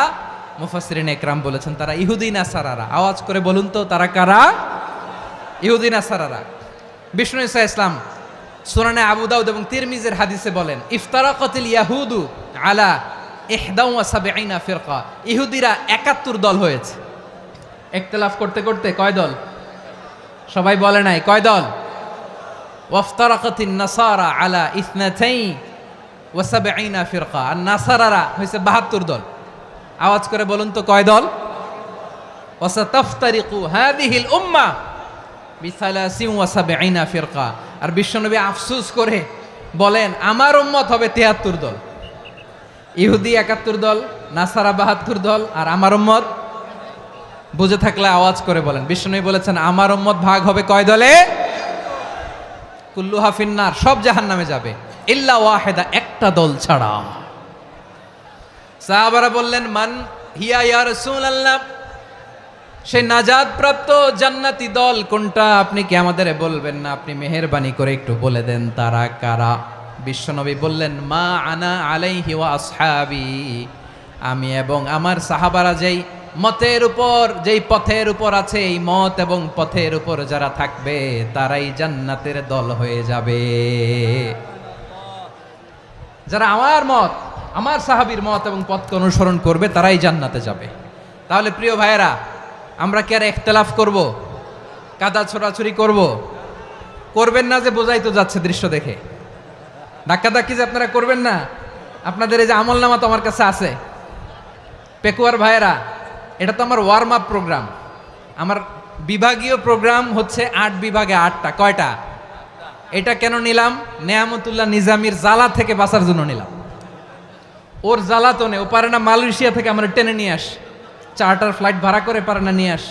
মুফাসসিরিন ইকরাম বলেছেন তারা ইহুদি নাসারারা। আওয়াজ করে বলুন তো, তারা কারা? ইহুদি নাসারারা। বিষ্ণু ঈসা ইসলাম সুনানে আবু দাউদ এবং তিরমিজির হাদিসে বলেন, ইফতারাকাতিল ইয়াহুদু আলা 71 ফিরকা, ইহুদিরা 71 দল হয়েছে। ইখতিলাফ করতে করতে কয় দল? সবাই বলে নাই, কয় দল? ওয়াফতারাকাতিন নাসারা আলা 72 ফিরকা, আর নাসারারা হয়েছে 72 দল। আওয়াজ করে বলুন তো, কয় দল? ওয়াসাতাফতারিকু হাযিহিল উম্মাহ বি73 ফিরকা। আর বিশ্বনবী আফসোস করে বলেন, আমার উম্মত হবে 73 দল। ইহুদি 71 দল, নাসারা 72 দল, আর আমার উম্মত, বুঝে থাকলে আওয়াজ করে বলেন। বিশ্বনবী বলেছেন, আমার উম্মত ভাগ হবে কয় দলে? কুল্লুহা ফিন্নার, সব জাহান্নামে যাবে, ইল্লা ওয়াহিদা, একটা দল ছাড়া। সাহাবারা বললেন, মান হিয়া ইয়া রাসূলুল্লাহ, সেই নাজাত প্রাপ্ত জান্নাতি দল কোনটা? আপনি কি আমাদের বলবেন না? আপনি মেহেরবানি করে একটু বলে দেন তারা কারা। বিশ্বনবী বললেন, মা আনা আলাইহি ওয়া আসহাবি, আমি এবং আমার সাহাবারা যেই মতের উপর, যেই পথের উপর আছে, এই মত এবং পথের উপর যারা থাকবে তারাই জান্নাতের দল হয়ে যাবে। যারা আমার মত, আমার সাহাবীর মত এবং পথকে অনুসরণ করবে তারাই জান্নাতে যাবে। তাহলে প্রিয় ভাইয়েরা, আমরা কি আর ইখতিলাফ করব? কাদা ছোড়াছুরি করব? করবেন না যে বোঝাই তো যাচ্ছে দৃশ্য দেখে। ধাক্কাধাক্কি যে আপনারা করবেন না। আপনাদের এই যে আমলনামা তো আমার কাছে আছে। পেকুয়ার ভাইয়েরা, এটা তো আমার ওয়ার্ম আপ প্রোগ্রাম। আমার বিভাগীয় প্রোগ্রাম হচ্ছে 8 বিভাগে 8টা। কয়টা? এটা কেন নিলাম? নেয়ামতুল্লাহ নিজামীর জ্বালা থেকে বাঁচার জন্য নিলাম। ওর জ্বালাতনে ও পারে না মালয়েশিয়া থেকে আমরা টেনে নিয়ে আস, চার্টার ফ্লাইট ভাড়া করে পারে না নিয়ে আস।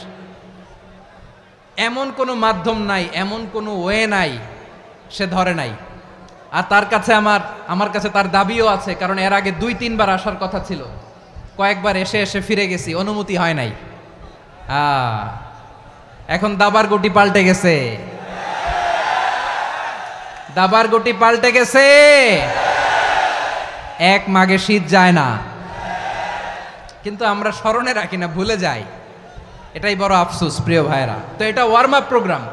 এমন কোনো মাধ্যম নাই, এমন কোনো ওয়ে নাই সে ধরে নাই। আর তার কাছে আমার কাছে তার দাবিও আছে, কারণ এর আগে 2-3 বার আসার কথা ছিল। কয়েকবার এসে এসে ফিরে গেছি, অনুমতি হয় নাই। এখন দাবার গুটি পাল্টে গেছে, দাবার গুটি পাল্টে গেছে। এক মাঘে শীত যায় না, কিন্তু আমরা স্মরণে রাখি না, ভুলে যাই। এটাই বড় আফসোস প্রিয় ভাইরা। তো এটা ওয়ার্ম আপ প্রোগ্রাম,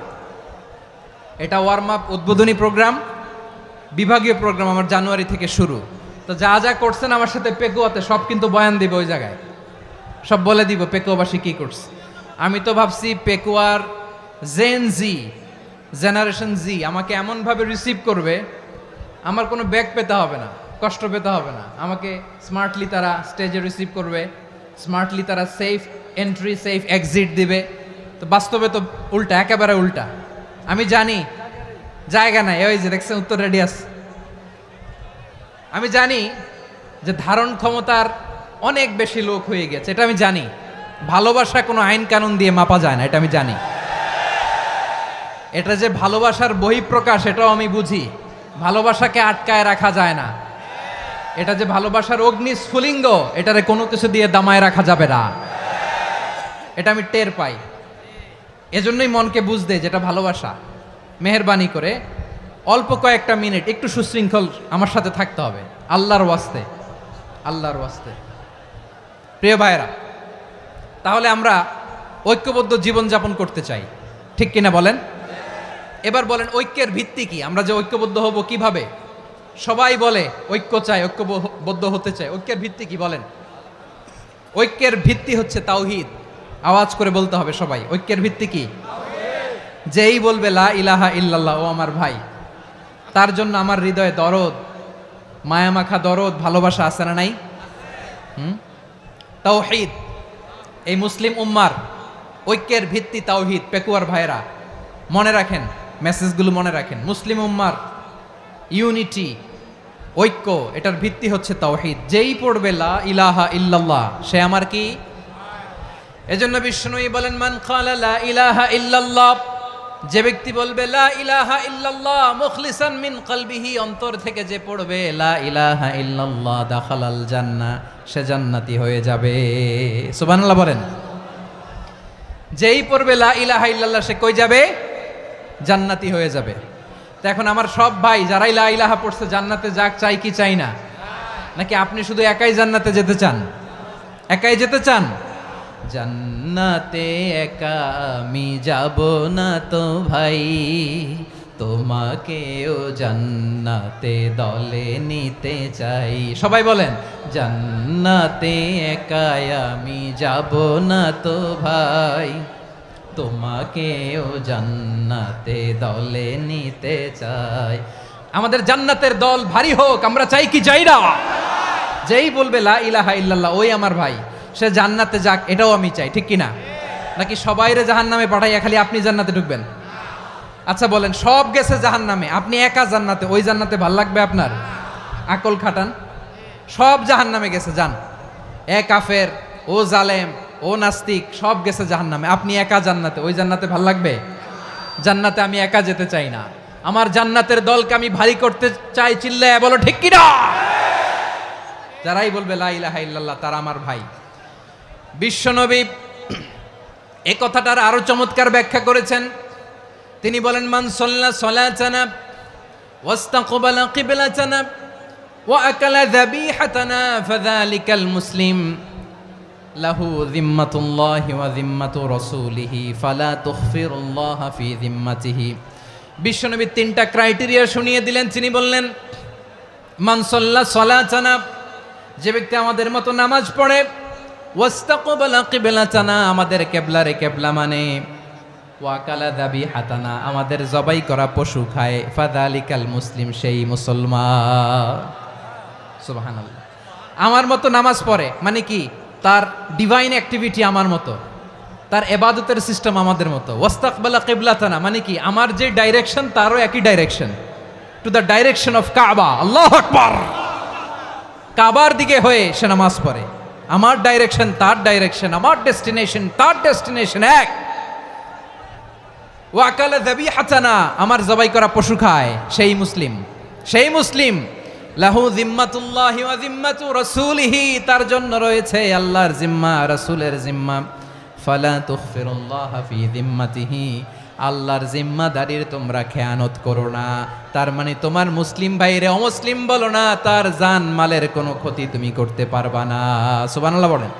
এটা ওয়ার্ম আপ উদ্বোধনী প্রোগ্রাম, বিভাগীয় প্রোগ্রাম আমার জানুয়ারি থেকে শুরু। তো যা যা করছেন আমার সাথে পেকুয়াতে সব কিন্তু বয়ান দিব, ওই জায়গায় সব বলে দিব পেকুয়াবাসী কি করছে। আমি তো ভাবছি পেকুয়ার জেনারেশন জি আমাকে এমনভাবে রিসিভ করবে, আমার কোনো ব্যাক পেতে হবে না, কষ্ট পেতে হবে না। আমাকে স্মার্টলি তারা স্টেজে রিসিভ করবে, স্মার্টলি তারা সেফ এন্ট্রি সেফ এক্সিট দিবে। তো বাস্তবে তো উল্টা, একেবারে উল্টা। আমি জানি জায়গা নাই, ওই যে দেখছেন উত্তর রেডি আছে। আমি জানি যে ধারণ ক্ষমতার অনেক বেশি লোক হয়ে গেছে, এটা আমি জানি। ভালোবাসা কোনো আইন কানুন দিয়ে মাপা যায় না, এটা আমি জানি। এটা যে ভালোবাসার বহিঃপ্রকাশ, এটাও আমি বুঝি। ভালোবাসাকে আটকায় রাখা যায় না। এটা যে ভালোবাসার অগ্নিস্ফুলিঙ্গ, এটারে কোনো কিছু দিয়ে দামায় রাখা যাবে না, এটা আমি টের পাই। এজন্যই মনকে বুঝতে যেটা ভালোবাসা। মেহেরবানি করে অল্প কয়েকটা মিনিট একটু সুশৃঙ্খল আমার সাথে থাকতে হবে, আল্লাহর ওয়াস্তে, আল্লাহর ওয়াস্তে। প্রিয় ভাইরা, তাহলে আমরা ঐক্যবদ্ধ জীবনযাপন করতে চাই, ঠিক কিনা বলেন? এবার বলেন ঐক্যের ভিত্তি কি? আমরা যে ঐক্যবদ্ধ হব কিভাবে? সবাই বলে ঐক্য চাই, ঐক্যবদ্ধ হতে চাই। ঐক্যের ভিত্তি কি বলেন? ঐক্যের ভিত্তি হচ্ছে তাওহীদ। আওয়াজ করে বলতে হবে সবাই, ঐক্যের ভিত্তি কি? যেই বলবে লা ইলাহা ইল্লাল্লাহ, ও আমার ভাই, তার জন্য আমার হৃদয়ে দরদ, মায়ামাখা দরদ, ভালোবাসা আছে না নাই? তাওহীদ। এই মুসলিম উম্মার ঐক্যের ভিত্তি তাওহীদ। পেকুয়ার ভাইরা মনে রাখেন, মেসেজগুলো মনে রাখেন। মুসলিম উম্মার ইউনিটি, ঐক্য, এটার ভিত্তি হচ্ছে তাওহীদ। যেই পড়বে লা ইলাহা ইল্লাল্লাহ, সে আমার কি? এজন্য বিষ্ণুই বলেন, মান ক্বালা লা ইলাহা ইল্লাল্লাহ, যে ব্যক্তি বলবে লা ইলাহা ইল্লাল্লাহ মুখলিসান মিন কলবিহি, অন্তর থেকে যে পড়বে লা ইলাহা ইল্লাল্লাহ, দাখালাল জান্নাহ, সে জান্নাতি হয়ে যাবে। সুবহানাল্লাহ বলেন। যেই পড়বে লা ইলাহা ইল্লাল্লাহ, সে কই যাবে? জান্নাতি হয়ে যাবে। তো এখন আমার সব ভাই যারাই লা ইলাহা পড়ছে জান্নাতে যাক, চাই কি চাই না? নাকি আপনি শুধু একাই জান্নাতে যেতে চান? একাই যেতে চান? জান্নাতে একা আমি যাব না তো ভাই, তোমাকেও জান্নাতে দলে নিতে চাই। সবাই বলেন, জান্নাতে একা আমি যাব না তো ভাই, তোমাকেও জান্নাতে দলে নিতে চাই। আমাদের জান্নাতের দল ভারী হোক, আমরা চাই কি চাই না? যেই বলবে লা ইলাহা ইল্লাল্লাহ, ওই আমার ভাই, সে জান্নাতে যাক, এটাও আমি চাই। ঠিক কিনা? নাকি সবাইরে জাহান্নামে পাঠাইয়া খালি আপনি জান্নাতে ঢুকবেন? আচ্ছা বলেন, সব গেছে জাহান্নামে, আপনি একা জান্নাতে, ওই জান্নাতে ভাল লাগবে আপনার? আকল খাটান। সব জাহান্নামে গেছে, যান। এ কাফের, ও জালেম, ও নাস্তিক, সব গেছে জাহান্নামে, আপনি একা জান্নাতে, ওই জান্নাতে ভাল লাগবে? জান্নাতে আমি একা যেতে চাই না, আমার জান্নাতের দলকে আমি ভারী করতে চাই। চিল্লায় বলো ঠিক কিনা? যারাই বলবে লা ইলাহা ইল্লাল্লাহ, তারা আমার ভাই। বিশ্বনবী এই কথাটার আরো চমৎকার ব্যাখ্যা করেছেন। তিনি বলেন, মান সাল্লা সালাতানা ওয়াস্তাকবালা কিবলাতানা ওয়া আকালা যাবিহাতানা ফাযালিকাল মুসলিম লাহু যিম্মাতুল্লাহি ওয়া যিম্মাতু রাসূলিহি ফালা তুখফিরুল্লাহ ফি যিম্মাতিহি। বিশ্বনবী তিনটা ক্রাইটেরিয়া শুনিয়ে দিলেন। তিনি বললেন, মান সাল্লা সালাতানা, যে ব্যক্তি আমাদের মতো নামাজ পড়ে, ওয়াস্তাকবালা কিবলাতানা, আমাদের কিবলারে কিবলা মানে, ওয়াকালা যাবিহাতানা, আমাদের জবাই করা পশু খায়, ফাযালিকাল মুসলিম, সেই মুসলমান। সুবহানাল্লাহ। আমার মতো নামাজ পড়ে মানে কি? তার ডিভাইন অ্যাক্টিভিটি আমার মতো, তার ইবাদতের সিস্টেম আমাদের মতো। ওয়াস্তাকবালা কিবলাতানা মানে কি? আমার যে ডাইরেকশন তারও একই direction, to the direction of কাবা। আল্লাহু আকবার। কাবার দিকে হয়ে সে নামাজ পড়ে। আমার ডাইরেকশন তার ডাইরেকশন, আমার ডেস্টিনেশন তার ডেস্টিনেশন এক। ওয়াকালা যাবিহাতানা, আমার জবাই করা পশু খায়, সেই মুসলিম। সেই মুসলিম। লাহু যিম্মাতুল্লাহি ওয়া যিম্মাতু রাসূলিহি, তার জন্য রয়েছে আল্লাহর জিম্মা, রাসূলের জিম্মা। ফালা তুখফিরুল্লাহ ফি যিম্মাতিহি, আল্লাহর জিম্মাদারির তোমরা খেয়ানত করো না। তার মানে তোমার মুসলিম ভাইরে অমুসলিম বলো না, তার জান মালের কোনো ক্ষতি তুমি করতে পারবা না। সুবহানাল্লাহ বলেন।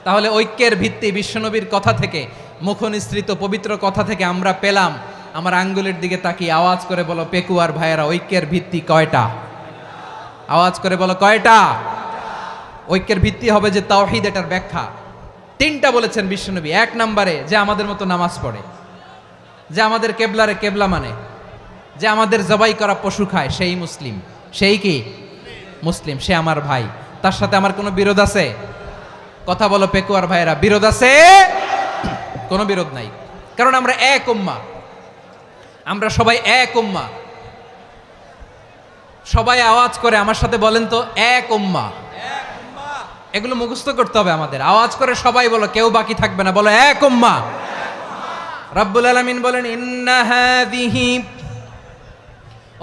তাহলে ঐক্যের ভিত্তি বিশ্বনবীর কথা থেকে, মুখনিসৃত পবিত্র কথা থেকে আমরা পেলাম। আমার আঙ্গুলের দিকে তাকিয়ে আওয়াজ করে বলো পেকুয়ার ভাইয়েরা, ঐক্যের ভিত্তি কয়টা? আওয়াজ করে বলো কয়টা? ঐক্যের ভিত্তি হবে যে তাওহীদ, এটার ব্যাখ্যা তিনটা বলেছেন বিশ্বনবী। এক নম্বরে, যে আমাদের মতো নামাজ পড়ে, যে আমাদের কেবলারে কেবলা মানে, যে আমাদের জবাই করা পশু খায়, সেই মুসলিম। সেই কি? মুসলিম। সে আমার ভাই। তার সাথে আমার কোনো বিরোধ আছে? কথা বলো পেকুয়ার ভাইয়েরা, বিরোধ আছে? কোনো বিরোধ নাই, কারণ আমরা এক উম্মাহ, আমরা সবাই এক উম্মাহ। সবাই আওয়াজ করে আমার সাথে বলেন তো, এক উম্মাহ। এগুলো মুখস্থ করতে হবে আমাদের। আওয়াজ করে সবাই বলো, কেউ বাকি থাকবে না, বলো এক উম্মাহ। রব্বুল আলামিন বলেন, ইন্না হাযিহি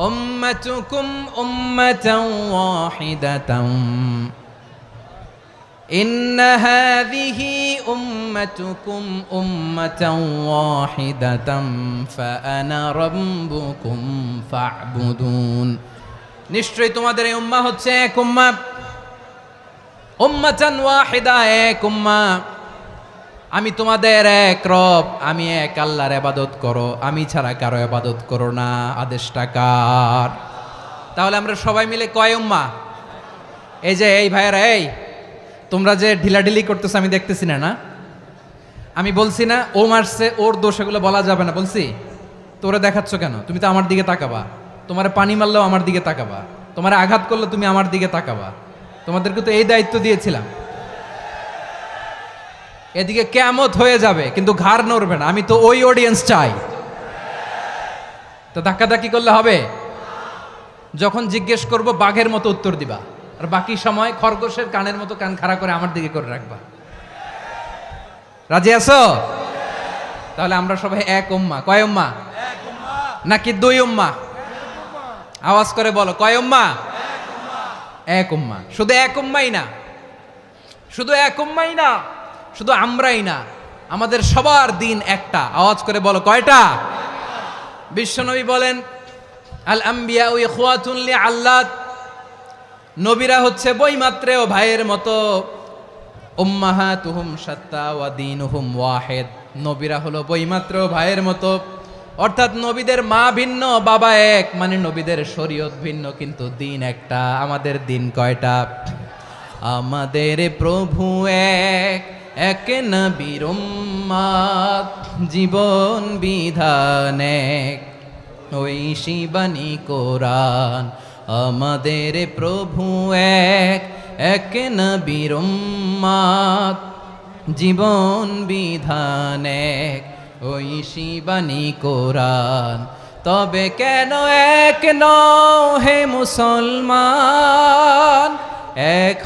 উম্মাতুকুম উম্মাতান ওয়াহিদাতান, ইন্না হাযিহি উম্মাতুকুম উম্মাতান ওয়াহিদাতান ফাআনা রাব্বুকুম ফা'বুদুন। নিশ্চয়ই তোমাদের এই উম্মাহ হচ্ছে এক উম্মাহ, উম্মাতান ওয়াহিদা, এক উম্মাহ। আমি তোমাদের এক রব, আমি এক আল্লাহর ইবাদত করো, আমি ছাড়া কারো ইবাদত করো না। আদেশটা কার? তাহলে আমরা সবাই মিলে কয় উম্মাহ? এই যে এই ভাইয়েরা, এই তোমরা যে ঢিলাঢিলি করতেছো আমি দেখতেছি না। আমি বলছি না ও মারছে, ওর দোষ, এগুলো বলা যাবে না বলছি? তোরা দেখাচ্ছ কেন? তুমি তো আমার দিকে তাকাবা। তোমার পানি মারলেও আমার দিকে তাকাবা, তোমার আঘাত করলে তুমি আমার দিকে তাকাবা। তোমাদেরকে তো এই দায়িত্ব দিয়েছিলাম। এদিকে কিয়ামত হয়ে যাবে কিন্তু ঘাড় নড়বে না। আমি তো ওই অডিয়েন্স চাই। তো ধাক্কাধাক্কি করলে হবে? যখন জিজ্ঞেস করব বাঘের মতো উত্তর দিবা, আর বাকি সময় খরগোশের কানের মতো কান খাড়া করে আমার দিকে করে রাখবা। রাজি আছো? তাহলে আমরা সবাই এক উম্মাহ। কয় উম্মাহ? নাকি দুই উম্মাহ? আওয়াজ করে বলো, কয় উম্মাহ? এক উম্মাহ। শুধু এক উম্মাই না, শুধু এক উম্মাই না, শুধু আমরাই না, আমাদের সবার দিন একটা। আওয়াজ করে বলো, কয়টা? বিশ্বনবী বলেন, আল আম্বিয়া ইখওয়াতুন লিআল্লাত, নবীরা হচ্ছে বইমাত্রেও ভাইয়ের মতো। উম্মাহাতুহুম শাত্তা ওয়া দীনুহুম ওয়াহিদ, নবীরা হলো বইমাত্রেও ভাইয়ের মতো। অর্থাৎ নবীদের মা ভিন্ন, বাবা এক, মানে নবীদের শরীয়ত ভিন্ন, কিন্তু দিন একটা। আমাদের দিন কয়টা? আমাদের প্রভু এক, এক নবীর উম্মাত, জীবন বিধান এক, ওই শিবানী কোরআন। আমাদের প্রভু এক, এক নবীর উম্মাত, জীবন বিধান এক, ওই শিবানী কোরআন। তবে কেন এক নও হে মুসলমান? এক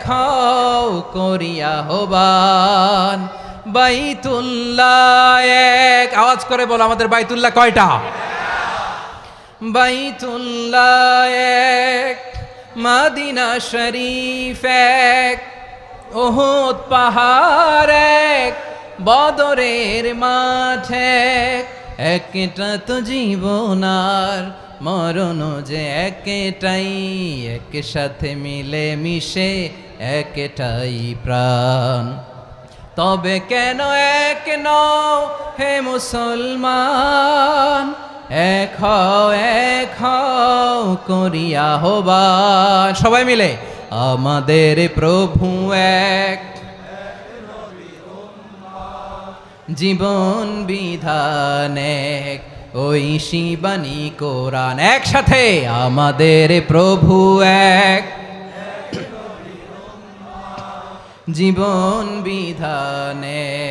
হও করিয়া হবান। বাইতুল্লাহ এক। আওয়াজ করে বলো, আমাদের বাইতুল্লাহ কয়টা? বাইতুল্লাহ এক, মদিনা শরীফ এক, উহুদ পাহাড় এক, বদরের মাঠ এক। একটা তো জীবন আর মরণ যে একটাই, একসাথে মিলে মিশে একটাই প্রাণ। তবে কেন এক নও হে মুসলমান? এক হও করিয়া হবান। সবাই মিলে, আমাদের প্রভু এক, জীবন বিধান এক, ওই শিবানী কোরআন। একসাথে, আমাদের প্রভু এক, জীবন বিধান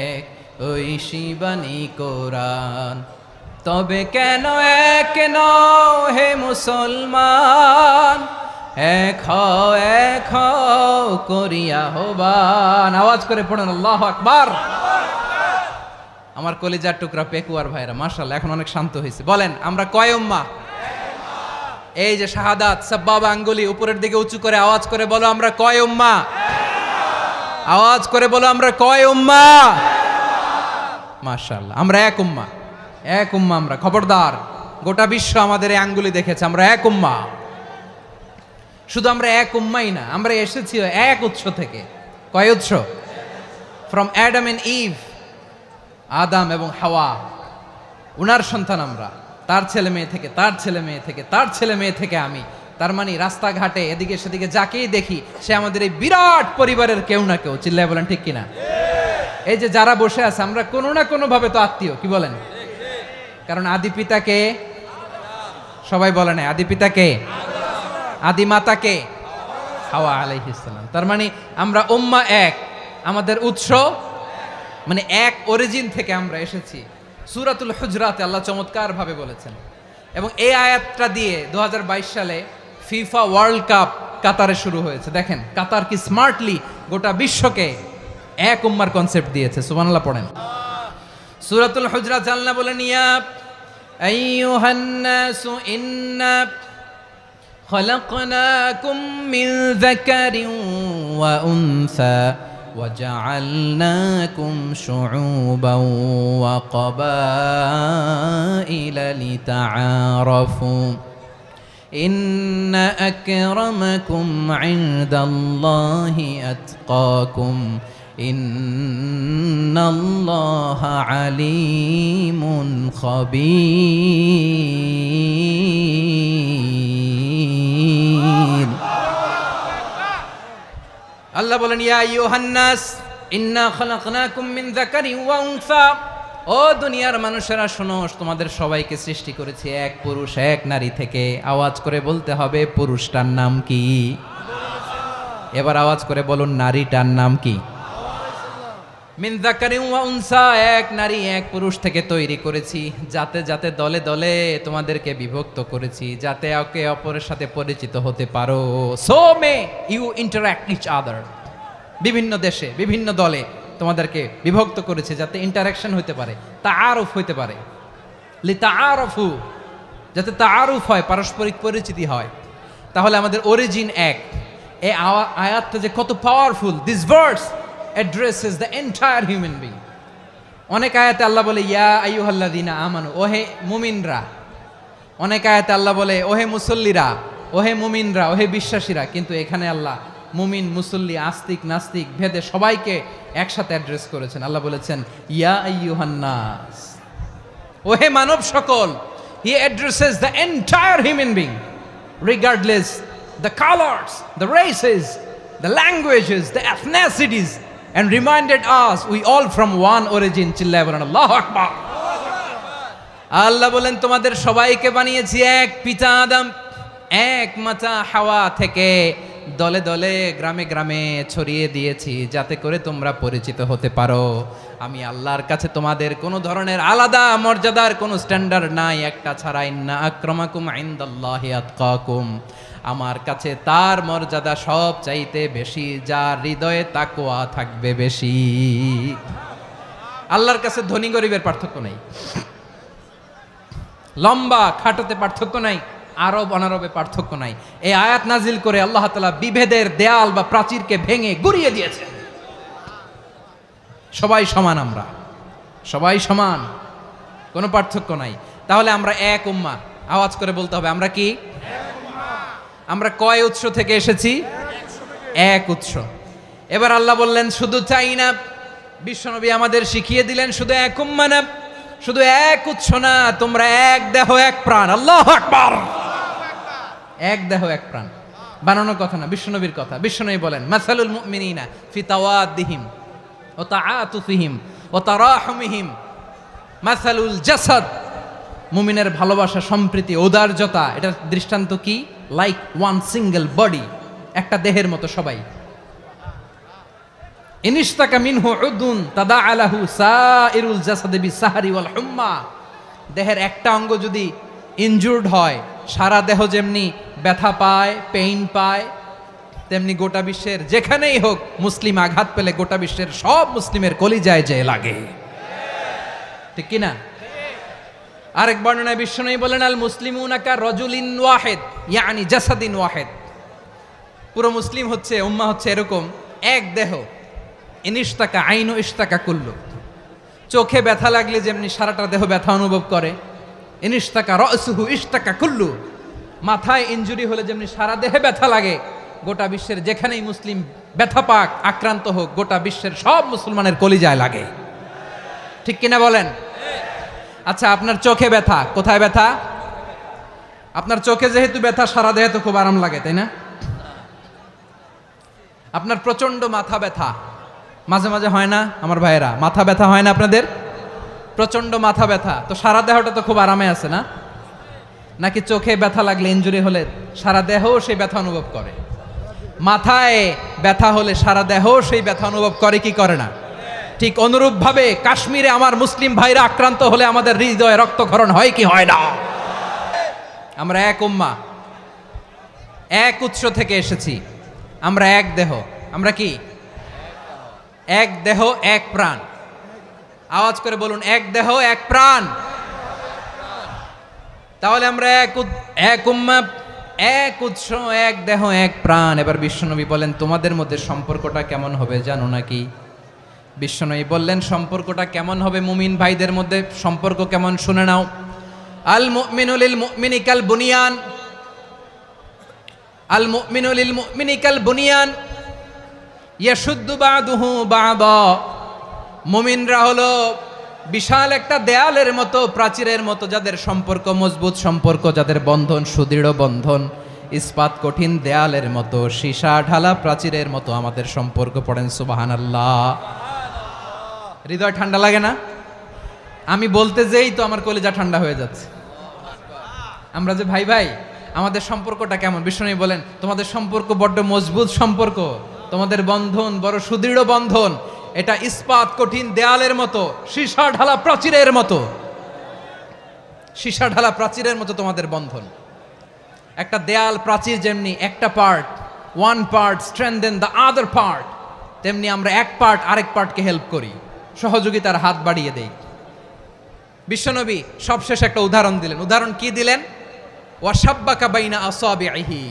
এক, ওই শিবানী কোরআন। তবে কেন এক নও হে মুসলমান? এক হও করিয়া হবান। আওয়াজ করে পড়েন আল্লাহু আকবার। আমার কলিজার টুকরা পেকুয়ার ভাইরা, মাশাআল্লাহ, এখন অনেক শান্ত হয়েছে। বলেন, আমরা কয় উম্মাহ? এই যে শাহাদাত, সাব্বাবা আঙ্গুলি উপরের দিকে উঁচু করে আওয়াজ করে বলো, আমরা কয় উম্মাহ? আওয়াজ করে বলো, আমরা কয় উম্মাহ? মাশাআল্লাহ, আমরা এক উম্মাহ। এক উম্মাহ আমরা। খবরদার, গোটা বিশ্ব আমাদের এই আঙ্গুলি দেখেছে, আমরা এক উম্মাহ। শুধু আমরা এক উম্মাই না, আমরা এসেছি এক উৎস থেকে। কয় উৎস? ফ্রম অ্যাডাম এন্ড ইভ, আদাম এবং হাওয়া, উনার সন্তান আমরা। তার ছেলে মেয়ে থেকে, তার ছেলে মেয়ে থেকে, তার ছেলে মেয়ে থেকে আমি। তার মানে রাস্তাঘাটে এদিকে সেদিকে যাকেই দেখি, সে আমাদের এই বিরাট পরিবারের কেউ না কেউ। চিল্লায় বলেন ঠিক কিনা? এই যে যারা বসে আছে, আমরা কোনো না কোনো ভাবে তো আত্মীয়। কি বলেন? কারণ আদি পিতাকে, সবাই বলে না, আদি পিতাকে, আদি মাতাকে, হাওয়া আলাইহিস সালাম। তার মানে আমরা উম্মাহ এক, আমাদের উৎস মানে এক অরিজিন থেকে আমরা এসেছি। সূরাতুল হুজরাতে আল্লাহ চমৎকার ভাবে বলেছেন। এবং এই আয়াতটা দিয়ে 2022 সালে ফিফা ওয়ার্ল্ড কাপ কাতারে শুরু হয়েছে। দেখেন কাতার কি স্মার্টলি গোটা বিশ্বকে এক উম্মার কনসেপ্ট দিয়েছে। সুবহানাল্লাহ পড়েন। সূরাতুল হুজরাত আল্লাহ বলেন, ইয়া আইয়ুহান নাসু ইন্না খলাকনাকুম মিন যাকারিন ওয়া উনসা وجعلناكم شعوبا وقبائل لتعارفوا إن أكرمكم عند الله أتقاكم ইন্নাল্লাহা আলিমুন খাবীর। আল্লাহ বলেন, ইয়া আইয়ুহান নাস ইন্না খালাকনাকুম মিন যাকারিন ওয়া উনসা। ও দুনিয়ার মানুষেরা শোনো, তোমাদের সবাইকে সৃষ্টি করেছি এক পুরুষ এক নারী থেকে। আওয়াজ করে বলতে হবে, পুরুষটার নাম কি? এবার আওয়াজ করে বলুন, নারীটার নাম কি? মিন যাকারিন ওয়া উনসা, এক নারী এক পুরুষ থেকে তৈরি করেছি। যাতে যাতে দলে দলে তোমাদেরকে বিভক্ত করেছি, যাতে একে অপরের সাথে পরিচিত হতে পারো। So may you interact each other. বিভিন্ন দেশে বিভিন্ন দলে তোমাদেরকে বিভক্ত করেছে যাতে ইন্টারাকশন হতে পারে, তাআরুফ হতে পারে। লিতাআরফু, যাতে তাআরুফ হয়, পারস্পরিক পরিচিতি হয়। তাহলে আমাদের অরিজিন এক। এই আয়াতটা যে কত powerful! This verse addresses the entire human being. অনেক আয়াতে আল্লাহ বলে ইয়া আইয়ুহাল্লাযীনা আমানু, ওহে মুমিনরা। অনেক আয়াতে আল্লাহ বলে ওহে মুসল্লিরা, ওহে মুমিনরা, ওহে বিশ্বাসীরা। কিন্তু এখানে আল্লাহ মুমিন মুসল্লি আস্তিক নাস্তিক ভেদে সবাইকে একসাথে অ্যাড্রেস করেছেন। আল্লাহ বলেছেন ইয়া আইয়ুহান নাস, ওহে মানব সকল। হি addresses the entire human being regardless the colours, the races, the languages, the এথনিসিটিস, and reminded us we all from one origin. চিল্লায় বলেন আল্লাহু আকবার। আল্লাহ বলেন তোমাদের সবাইকে বানিয়েছি এক পিতা আদম, এক মাতা হাওয়া থেকে। দলে দলে গ্রামে গ্রামে ছড়িয়ে দিয়েছি যাতে করে তোমরা পরিচিত হতে পারো। আমি আল্লাহর কাছে তোমাদের কোনো ধরনের আলাদা মর্যাদার কোনো স্ট্যান্ডার্ড নাই একটা ছাড়া। ইন্না আক্রামাকুম ইনদাল্লাহি আতকাকুম, আমার কাছে তার মর্যাদা সব চাইতে বেশি যার হৃদয়ে তাকওয়া থাকবে বেশি। আল্লাহর কাছে ধনী গরিবের পার্থক্য নাই, লম্বা খাটোতে পার্থক্য নাই, আরব অনারবে পার্থক্য নাই। এই আয়াত নাজিল করে আল্লাহ তাআলা বিভেদের দেয়াল বা প্রাচীরকে ভেঙে গুড়িয়ে দিয়েছেন। সবাই সমান, আমরা সবাই সমান, কোনো পার্থক্য নাই। তাহলে আমরা এক উম্মাহ। আওয়াজ করে বলতে হবে, আমরা কি? আমরা কয় উৎস থেকে এসেছি? এক উৎস। এবার আল্লাহ বললেন শুধু চাই না, বিশ্বনবী আমাদের শিখিয়ে দিলেন শুধু এক উম্মাহ না, শুধু এক উৎস না, তোমরা এক দেহ এক প্রাণ। আল্লাহু আকবার। এক দেহ এক প্রাণ, বানানোর কথা না, বিশ্বনবীর কথা। বিশ্বনবী বলেন মাসালুল মুমিনিনা ফি তাওয়াদ্দিহিম ওয়া তাআতুফিহিম ওয়া তারাহুমিহিম মাসালুল জাসাদ। মুমিনের ভালোবাসা, সম্প্রীতি, ঔদার্যতা, এটা দৃষ্টান্ত কি? লাইক ওয়ান সিঙ্গেল বডি, একটা দেহের মতো সবাই। ইনিশতাকা মিনহু উদুন তাদাআ লাহু সাইরুল জাসাদি বিসাহরি ওয়াল হুম্মা। দেহের একটা অঙ্গ যদি ইনজুর্ড হয়, সারা দেহ যেমনি ব্যথা পায়, পেইন পায়, তেমনি গোটা বিশ্বের যেখানেই হোক মুসলিম আঘাত পেলে গোটা বিশ্বের সব মুসলিমের কলিজায় যে লাগে, ঠিক কিনা? আরেক বর্ণনায় বিশ্বনবী বলেন আল মুসলিমুনা কা রাজুলিন ওয়াহিদ ইয়ানি জাসাদিন ওয়াহিদ। পুরো মুসলিম হচ্ছে, উম্মাহ হচ্ছে এরকম এক দেহ। ইনিশতাকা আইনু ইশতাকা কুল্লু। চোখে ব্যথা লাগলে যেমনি সারাটা দেহ ব্যথা অনুভব করে, ইনিশতাকা রাসুহু ইশতাকা কুল্লু। মাথায় ইনজুরি হলে যেমনি সারা দেহে ব্যথা লাগে, গোটা বিশ্বের যেখানেই মুসলিম ব্যথা পাক, আক্রান্ত হোক, গোটা বিশ্বের সব মুসলমানের কলিজায় লাগে, ঠিক কিনা বলেন? আচ্ছা, আপনার চোখে ব্যথা, কোথায় ব্যথা? আপনার চোখে যেহেতু ব্যথা, সারা দেহে তো খুব আরাম লাগে, তাই না? আপনার প্রচন্ড মাথা ব্যথা মাঝে মাঝে হয় না আমার ভাইয়েরা? মাথা ব্যথা হয় না আপনাদের? প্রচন্ড মাথা ব্যথা, তো সারা দেহটা তো খুব আরামে আছে না? নাকি চোখে ব্যথা লাগলে, ইনজুরি হলে সারা দেহ সেই ব্যথা অনুভব করে? মাথায় ব্যথা হলে সারা দেহ সেই ব্যথা অনুভব করে কি করে না? ঠিক অনুরূপভাবে কাশ্মীরে আমার মুসলিম ভাইরা আক্রান্ত হলে আমাদের হৃদয়ে রক্তক্ষরণ হয় কি হয় না? আমরা এক উম্মাহ, এক উৎস থেকে এসেছি, আমরা এক দেহ। আমরা কি? এক দেহ এক প্রাণ। আওয়াজ করে বলুন, এক দেহ এক প্রাণ। তাহলে আমরা এক উম্মাহ, এক উৎস, এক দেহ এক প্রাণ। এবার বিশ্বনবী বলেন তোমাদের মধ্যে সম্পর্কটা কেমন হবে জানো নাকি? বিশ্বনবী বললেন সম্পর্কটা কেমন হবে মুমিন ভাইদের মধ্যে, সম্পর্ক কেমন শুনে নাও। আল মুমিনু লিল মুমিনি কাল বুনিয়ান, আল মুমিনু লিল মুমিনি কাল বুনিয়ান ইয়াশুদ্দু বাদুহু বাদা, মুমিনরা হলো বিশাল একটা দেয়ালের মতো, প্রাচীরের মতো, যাদের সম্পর্ক মজবুত, সম্পর্ক যাদের বন্ধন সুদৃঢ় বন্ধন, ইস্পাত কঠিন দেয়ালের মতো, সীসা ঢালা প্রাচীরের মতো আমাদের সম্পর্ক। পড়েন সুবহানাল্লাহ। হৃদয় ঠান্ডা লাগে না? আমি বলতে যেই তো আমার কলিজা ঠান্ডা হয়ে যাচ্ছে। আমরা যে ভাই ভাই, আমাদের সম্পর্কটা কেমন? বিষ্ণু বলেন তোমাদের সম্পর্ক বড্ড মজবুত সম্পর্ক, তোমাদের বন্ধন বড় সুদৃঢ় বন্ধন, এটা ইস্পাত কঠিন দেয়ালের মতো, সীসা ঢালা প্রাচীরের মতো, সীসা ঢালা প্রাচীরের মতো তোমাদের বন্ধন। একটা দেয়াল প্রাচীর যেমনি একটা part, one part strengthen the other part, তেমনি আমরা এক পার্ট আরেক পার্টকে হেল্প করি, সহযোগিতার হাত বাড়িয়ে দেই। বিশ্বনবী সবশেষ একটা উদাহরণ দিলেন। উদাহরণ কি দিলেন? ওয়াসাব্বাকা বাইনা আসাবিহি,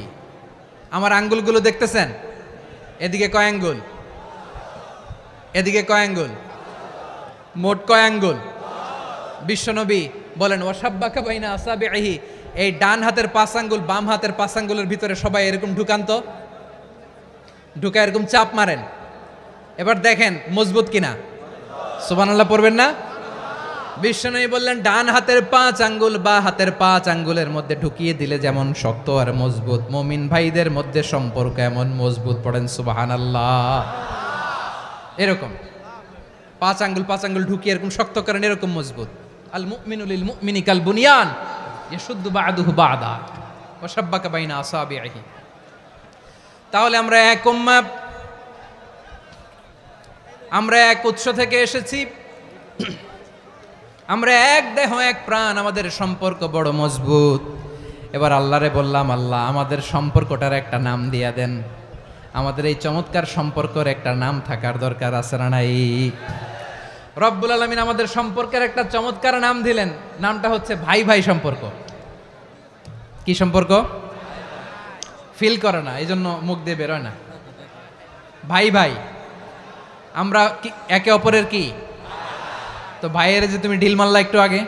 আমার আঙ্গুলগুলো দেখতেছেন? এদিকে কয় আঙ্গুল, এদিকে কয় আঙ্গুল, মোট কয় আঙ্গুল? বিশ্বনবী বলেন ওয়াসাব্বাকা বাইনা আসাবিহি, এই ডান হাতের 5 আঙ্গুল বাম হাতের 5 আঙ্গুলের ভিতরে সবাই এরকম ঢুকান্ত, ঢুকা এরকম চাপ মারেন, এবার দেখেন মজবুত কিনা। সুবহানাল্লাহ পড়বেন না? বিশ্বনবী বললেন ডান হাতের 5 আঙ্গুল বা হাতের 5 আঙ্গুলের মধ্যে ঢুকিয়ে দিলে যেমন শক্ত আর মজবুত, মুমিন ভাইদের মধ্যে সম্পর্ক এমন মজবুত। পড়েন সুবহানাল্লাহ। এরকম 5 আঙ্গুল ঢুকিয়ে এরকম শক্ত করেন, এরকম মজবুত। আল মুমিনু লিল মুমিনি কাল বুনিয়ান ইয়াশুদ্দু বা'দুহু বা'দা ওয়া শাব্বাকা বাইনা আসাবিহি। তাহলে আমরা এক উম্মাহ, আমরা এক উৎস থেকে এসেছি, আমরা এক দেহ এক প্রাণ, আমাদের সম্পর্ক বড় মজবুত। এবার আল্লাহরে বললাম, আল্লাহ আমাদের সম্পর্কটার একটা নাম দিয়া দেন, আমাদের এই চমৎকার সম্পর্কের একটা নাম থাকার দরকার আছে না নাই? রব্বুল আলামিন আমাদের সম্পর্কের একটা চমৎকার নাম দিলেন, নামটা হচ্ছে ভাই ভাই সম্পর্ক। কি সম্পর্ক? ফিল করে না, এই জন্য মুখ দিয়ে বেরোয় না। ভাই ভাই, আমরা কি একে অপরের কি? তো ভাইয়ের যে তুমি ঢিল মারলা একটু আগে,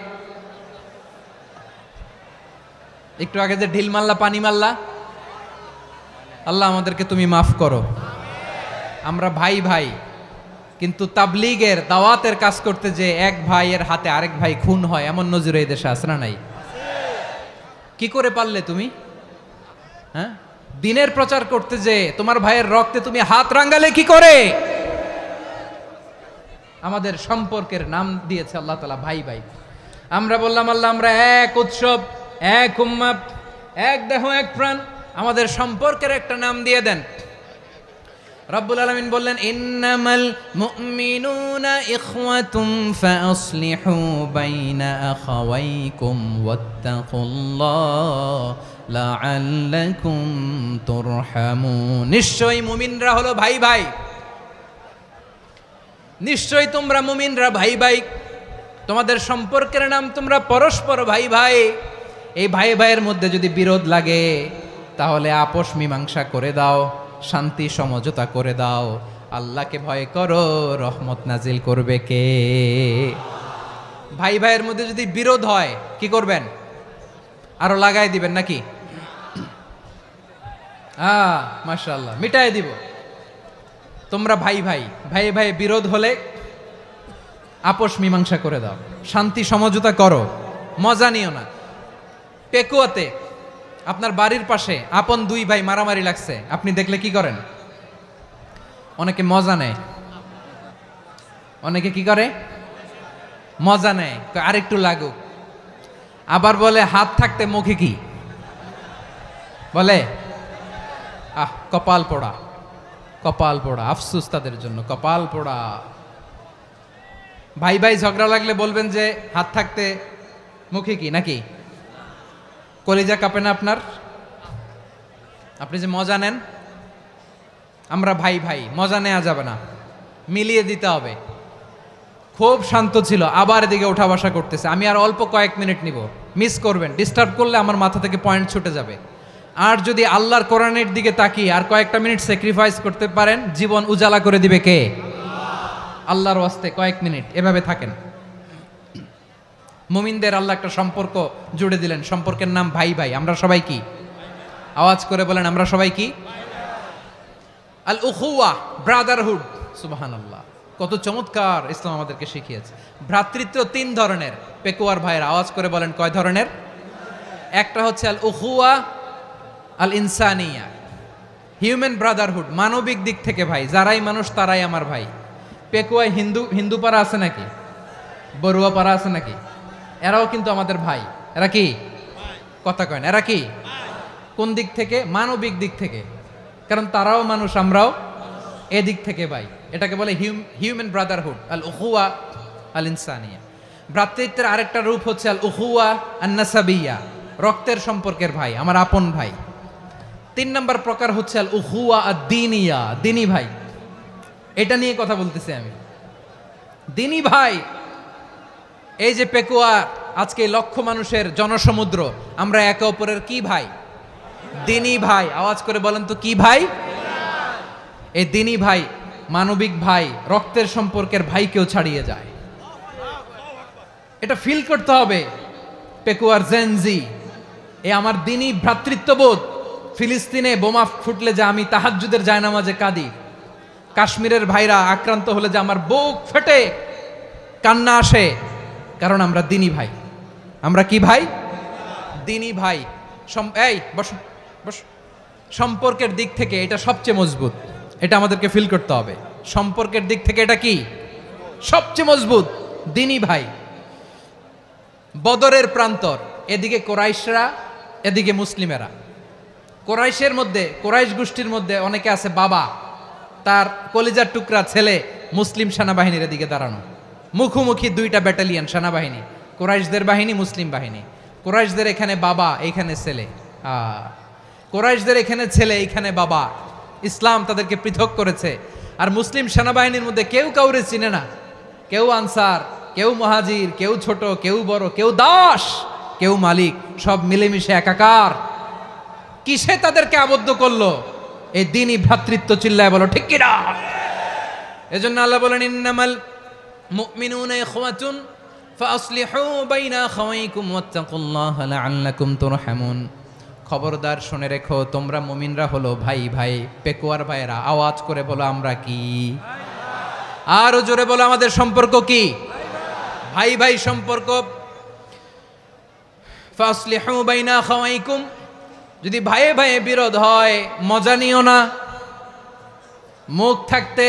একটু আগে যে ঢিল মারলা, পানি মারলা, আল্লাহ আমাদেরকে তুমি মাফ করো। আমরা ভাই ভাই, কিন্তু তাবলীগের দাওয়াতের কাজ করতে যে এক ভাইয়ের হাতে আরেক ভাই খুন হয়, এমন নজির এই দেশে আছে না নাই? কি করে পারলে তুমি? হ্যাঁ, দিনের প্রচার করতে যে তোমার ভাইয়ের রক্তে তুমি হাত রাঙ্গালে কি করে? আমাদের সম্পর্কের নাম দিয়েছে আল্লাহ তাআলা ভাই ভাই। আমরা বললাম আল্লাহ আমরা এক উৎসব, এক উম্মাহ, এক দেহ এক প্রাণ, আমাদের সম্পর্কের একটা নাম দিয়ে দেন। রব্বুল আলামিন বললেন ইন্নামাল মুমিনুনা ইখওয়াতুম ফাসলিহু বাইনা আখাওয়াইকুম ওয়াত্তাকুল্লাহ লাআল্লাকুম তুরহামুন। নিশ্চয়ই মুমিনরা হলো ভাই ভাই, নিশ্চয়ই তোমরা মুমিনরা ভাই ভাই, তোমাদের সম্পর্কের নাম তোমরা পরস্পর ভাই ভাই। এই ভাই ভাইয়ের মধ্যে যদি বিরোধ লাগে তাহলে আপোষ মীমাংসা করে দাও, শান্তি সমঝোতা করে দাও। আল্লাহকে ভয় করো, রহমত নাজিল করবে কে? ভাই ভাইয়ের মধ্যে যদি বিরোধ হয় কি করবেন? আরো লাগাই দিবেন নাকি? মাশাআল্লাহ, মিটাই দিব। তোমরা ভাই ভাই, ভাই ভাই বিরোধ হলে আপোষ মীমাংসা করে দাও, শান্তি সমঝোতা করো, মজা নিও না। পেকুয়াতে আপনার বাড়ির পাশে আপন 2 ভাই মারামারি লাগছে, আপনি দেখলে কি করেন? অনেকে মজা নেয়, অনেকে কি করে? মজা নেয়, আরেকটু লাগুক। আবার বলে হাত থাকতে মুখে কি বলে? কপাল পোড়া, কপাল পোড়া। আফসোস তাদের জন্য, কপাল পোড়া। ভাই ভাই ঝগড়া লাগলে বলবেন যে হাত থাকতে মুখে কি, নাকি? কলিজা কাঁপে না আপনার? আপনি যে মজা নেন। আমরা ভাই ভাই, মজা নেওয়া যাবে না, মিলিয়ে দিতে হবে। খুব শান্ত ছিল, আবার এদিকে ওঠা বসা করতেছে। আমি আর অল্প কয়েক মিনিট নিব, মিস করবেন। ডিস্টার্ব করলে আমার মাথা থেকে পয়েন্ট ছুটে যাবে। আর যদি আল্লাহর কোরআনের দিকে তাকিয়ে আর কয়েকটা মিনিট স্যাক্রিফাইস করতে পারেন, জীবন উজালা করে দিবে কে? আল্লাহর ওয়াস্তে কয়েক মিনিট এভাবে থাকেন। মুমিনদের আল্লাহ একটা সম্পর্ক জুড়ে দিলেন, সম্পর্কের নাম ভাই ভাই। আমরা সবাই কি? আওয়াজ করে বলেন, আমরা সবাই কি? আল উখুয়া, ব্রাদারহুড। সুবহানাল্লাহ, কত চমৎকার ইসলাম আমাদেরকে শিখিয়েছে। ভ্রাতৃত্ব 3 ধরনের। পেকুয়ার ভাইয়ের আওয়াজ করে বলেন কয় ধরনের? একটা হচ্ছে আল উখুয়া আল ইনসানিয়া, হিউম্যান ব্রাদারহুড, মানবিক দিক থেকে ভাই, যারাই মানুষ তারাই আমার ভাই। পেকুয়ায় হিন্দু পাড়া আছে নাকি? বড়ুয়া পাড়া আছে নাকি? এরাও কিন্তু আমাদের ভাই। এরা কি? কথা কয় না, এরা কি? কোন দিক থেকে? মানবিক দিক থেকে, কারণ তারাও মানুষ, আমরাও এদিক থেকে ভাই। এটাকে বলে হিউম্যান ব্রাদারহুড, আল উখুয়া আল ইনসানিয়া। ভ্রাতৃত্বের আরেকটা রূপ হচ্ছে আল উখুয়া আন নাসাবিয়া, রক্তের সম্পর্কের ভাই, আমার আপন ভাই। 3 নম্বর প্রকার হচ্ছে আল উখুয়া আদ-দীনিয়া, দিনী ভাই। এটা নিয়ে কথা বলতেছি আমি। দিনী ভাই, এই যে পেকুয়া, আজকে লক্ষ মানুষের জনসমুদ্র, আমরা একে অপরের কি ভাই? দিনী ভাই। আওয়াজ করে বলেন তো কি ভাই? এই দিনী ভাই, মানবিক ভাই, রক্তের সম্পর্কের ভাইকেও ছাড়িয়ে যায়। এটা ফিল করতে হবে। পেকুয়ার জেনজি, এ আমার দিনী ভ্রাতৃত্ববোধ। ফিলিস্তিনে বোমা ফুটলে যে আমি তাহাজ্জুদের জায়নামাজে কাঁদি, কাশ্মীরের ভাইরা আক্রান্ত হলে যে আমার বুক ফেটে কান্না আসে, কারণ আমরা দিনী ভাই। আমরা কি ভাই? দিনী ভাই। এই বসো বসো। সম্পর্কের দিক থেকে এটা সবচেয়ে মজবুত, এটা আমাদেরকে ফিল করতে হবে। সম্পর্কের দিক থেকে এটা কি? সবচেয়ে মজবুত, দিনী ভাই। বদরের প্রান্তর, এদিকে কোরাইশরা, এদিকে মুসলিমেরা। কোরাইশের মধ্যে, কোরাইশ গোষ্ঠীর মধ্যে অনেকে আছে বাবা, তার কলিজার টুকরা ছেলে মুসলিম সেনাবাহিনীর এদিকে দাঁড়ানো, মুখোমুখি 2টা ব্যাটালিয়ন সেনাবাহিনী, কোরাইশদের বাহিনী, মুসলিম বাহিনী। কোরাইশদের এখানে বাবা, এইখানে ছেলে। কোরাইশদের এখানে ছেলে, এইখানে বাবা। ইসলাম তাদেরকে পৃথক করেছে। আর মুসলিম সেনাবাহিনীর মধ্যে কেউ কাউরে চিনে না, কেউ আনসার, কেউ মুহাজির, কেউ ছোট, কেউ বড়, কেউ দাস, কেউ মালিক, সব মিলেমিশে একাকার। কিসে তাদেরকে আবদ্ধ করলো? এই দিনই ভ্রাতৃত্ব। চিল্লায় বলো ঠিক কিনা? এজন্য আল্লাহ বলেন, ইন্নামাল মুমিনুনা ইখওয়াতুন ফাসলিহু বাইনা আখাওয়াইকুম ওয়াত্তাকুল্লাহা লাআল্লাকুম তুরহামুন। খবরদার শুনে রেখো, তোমরা মুমিনরা হলো ভাই ভাই। পেকুয়ার ভাইরা আওয়াজ করে বলো আমরা কি? আরো জোরে বলো আমাদের সম্পর্ক কি? ভাই ভাই সম্পর্ক। ফাসলিহু বাইনা আখাওয়াইকুম, যদি ভাইয়ে ভাইয়ে বিরোধ হয় মজা নিও না। মুখ থাকতে,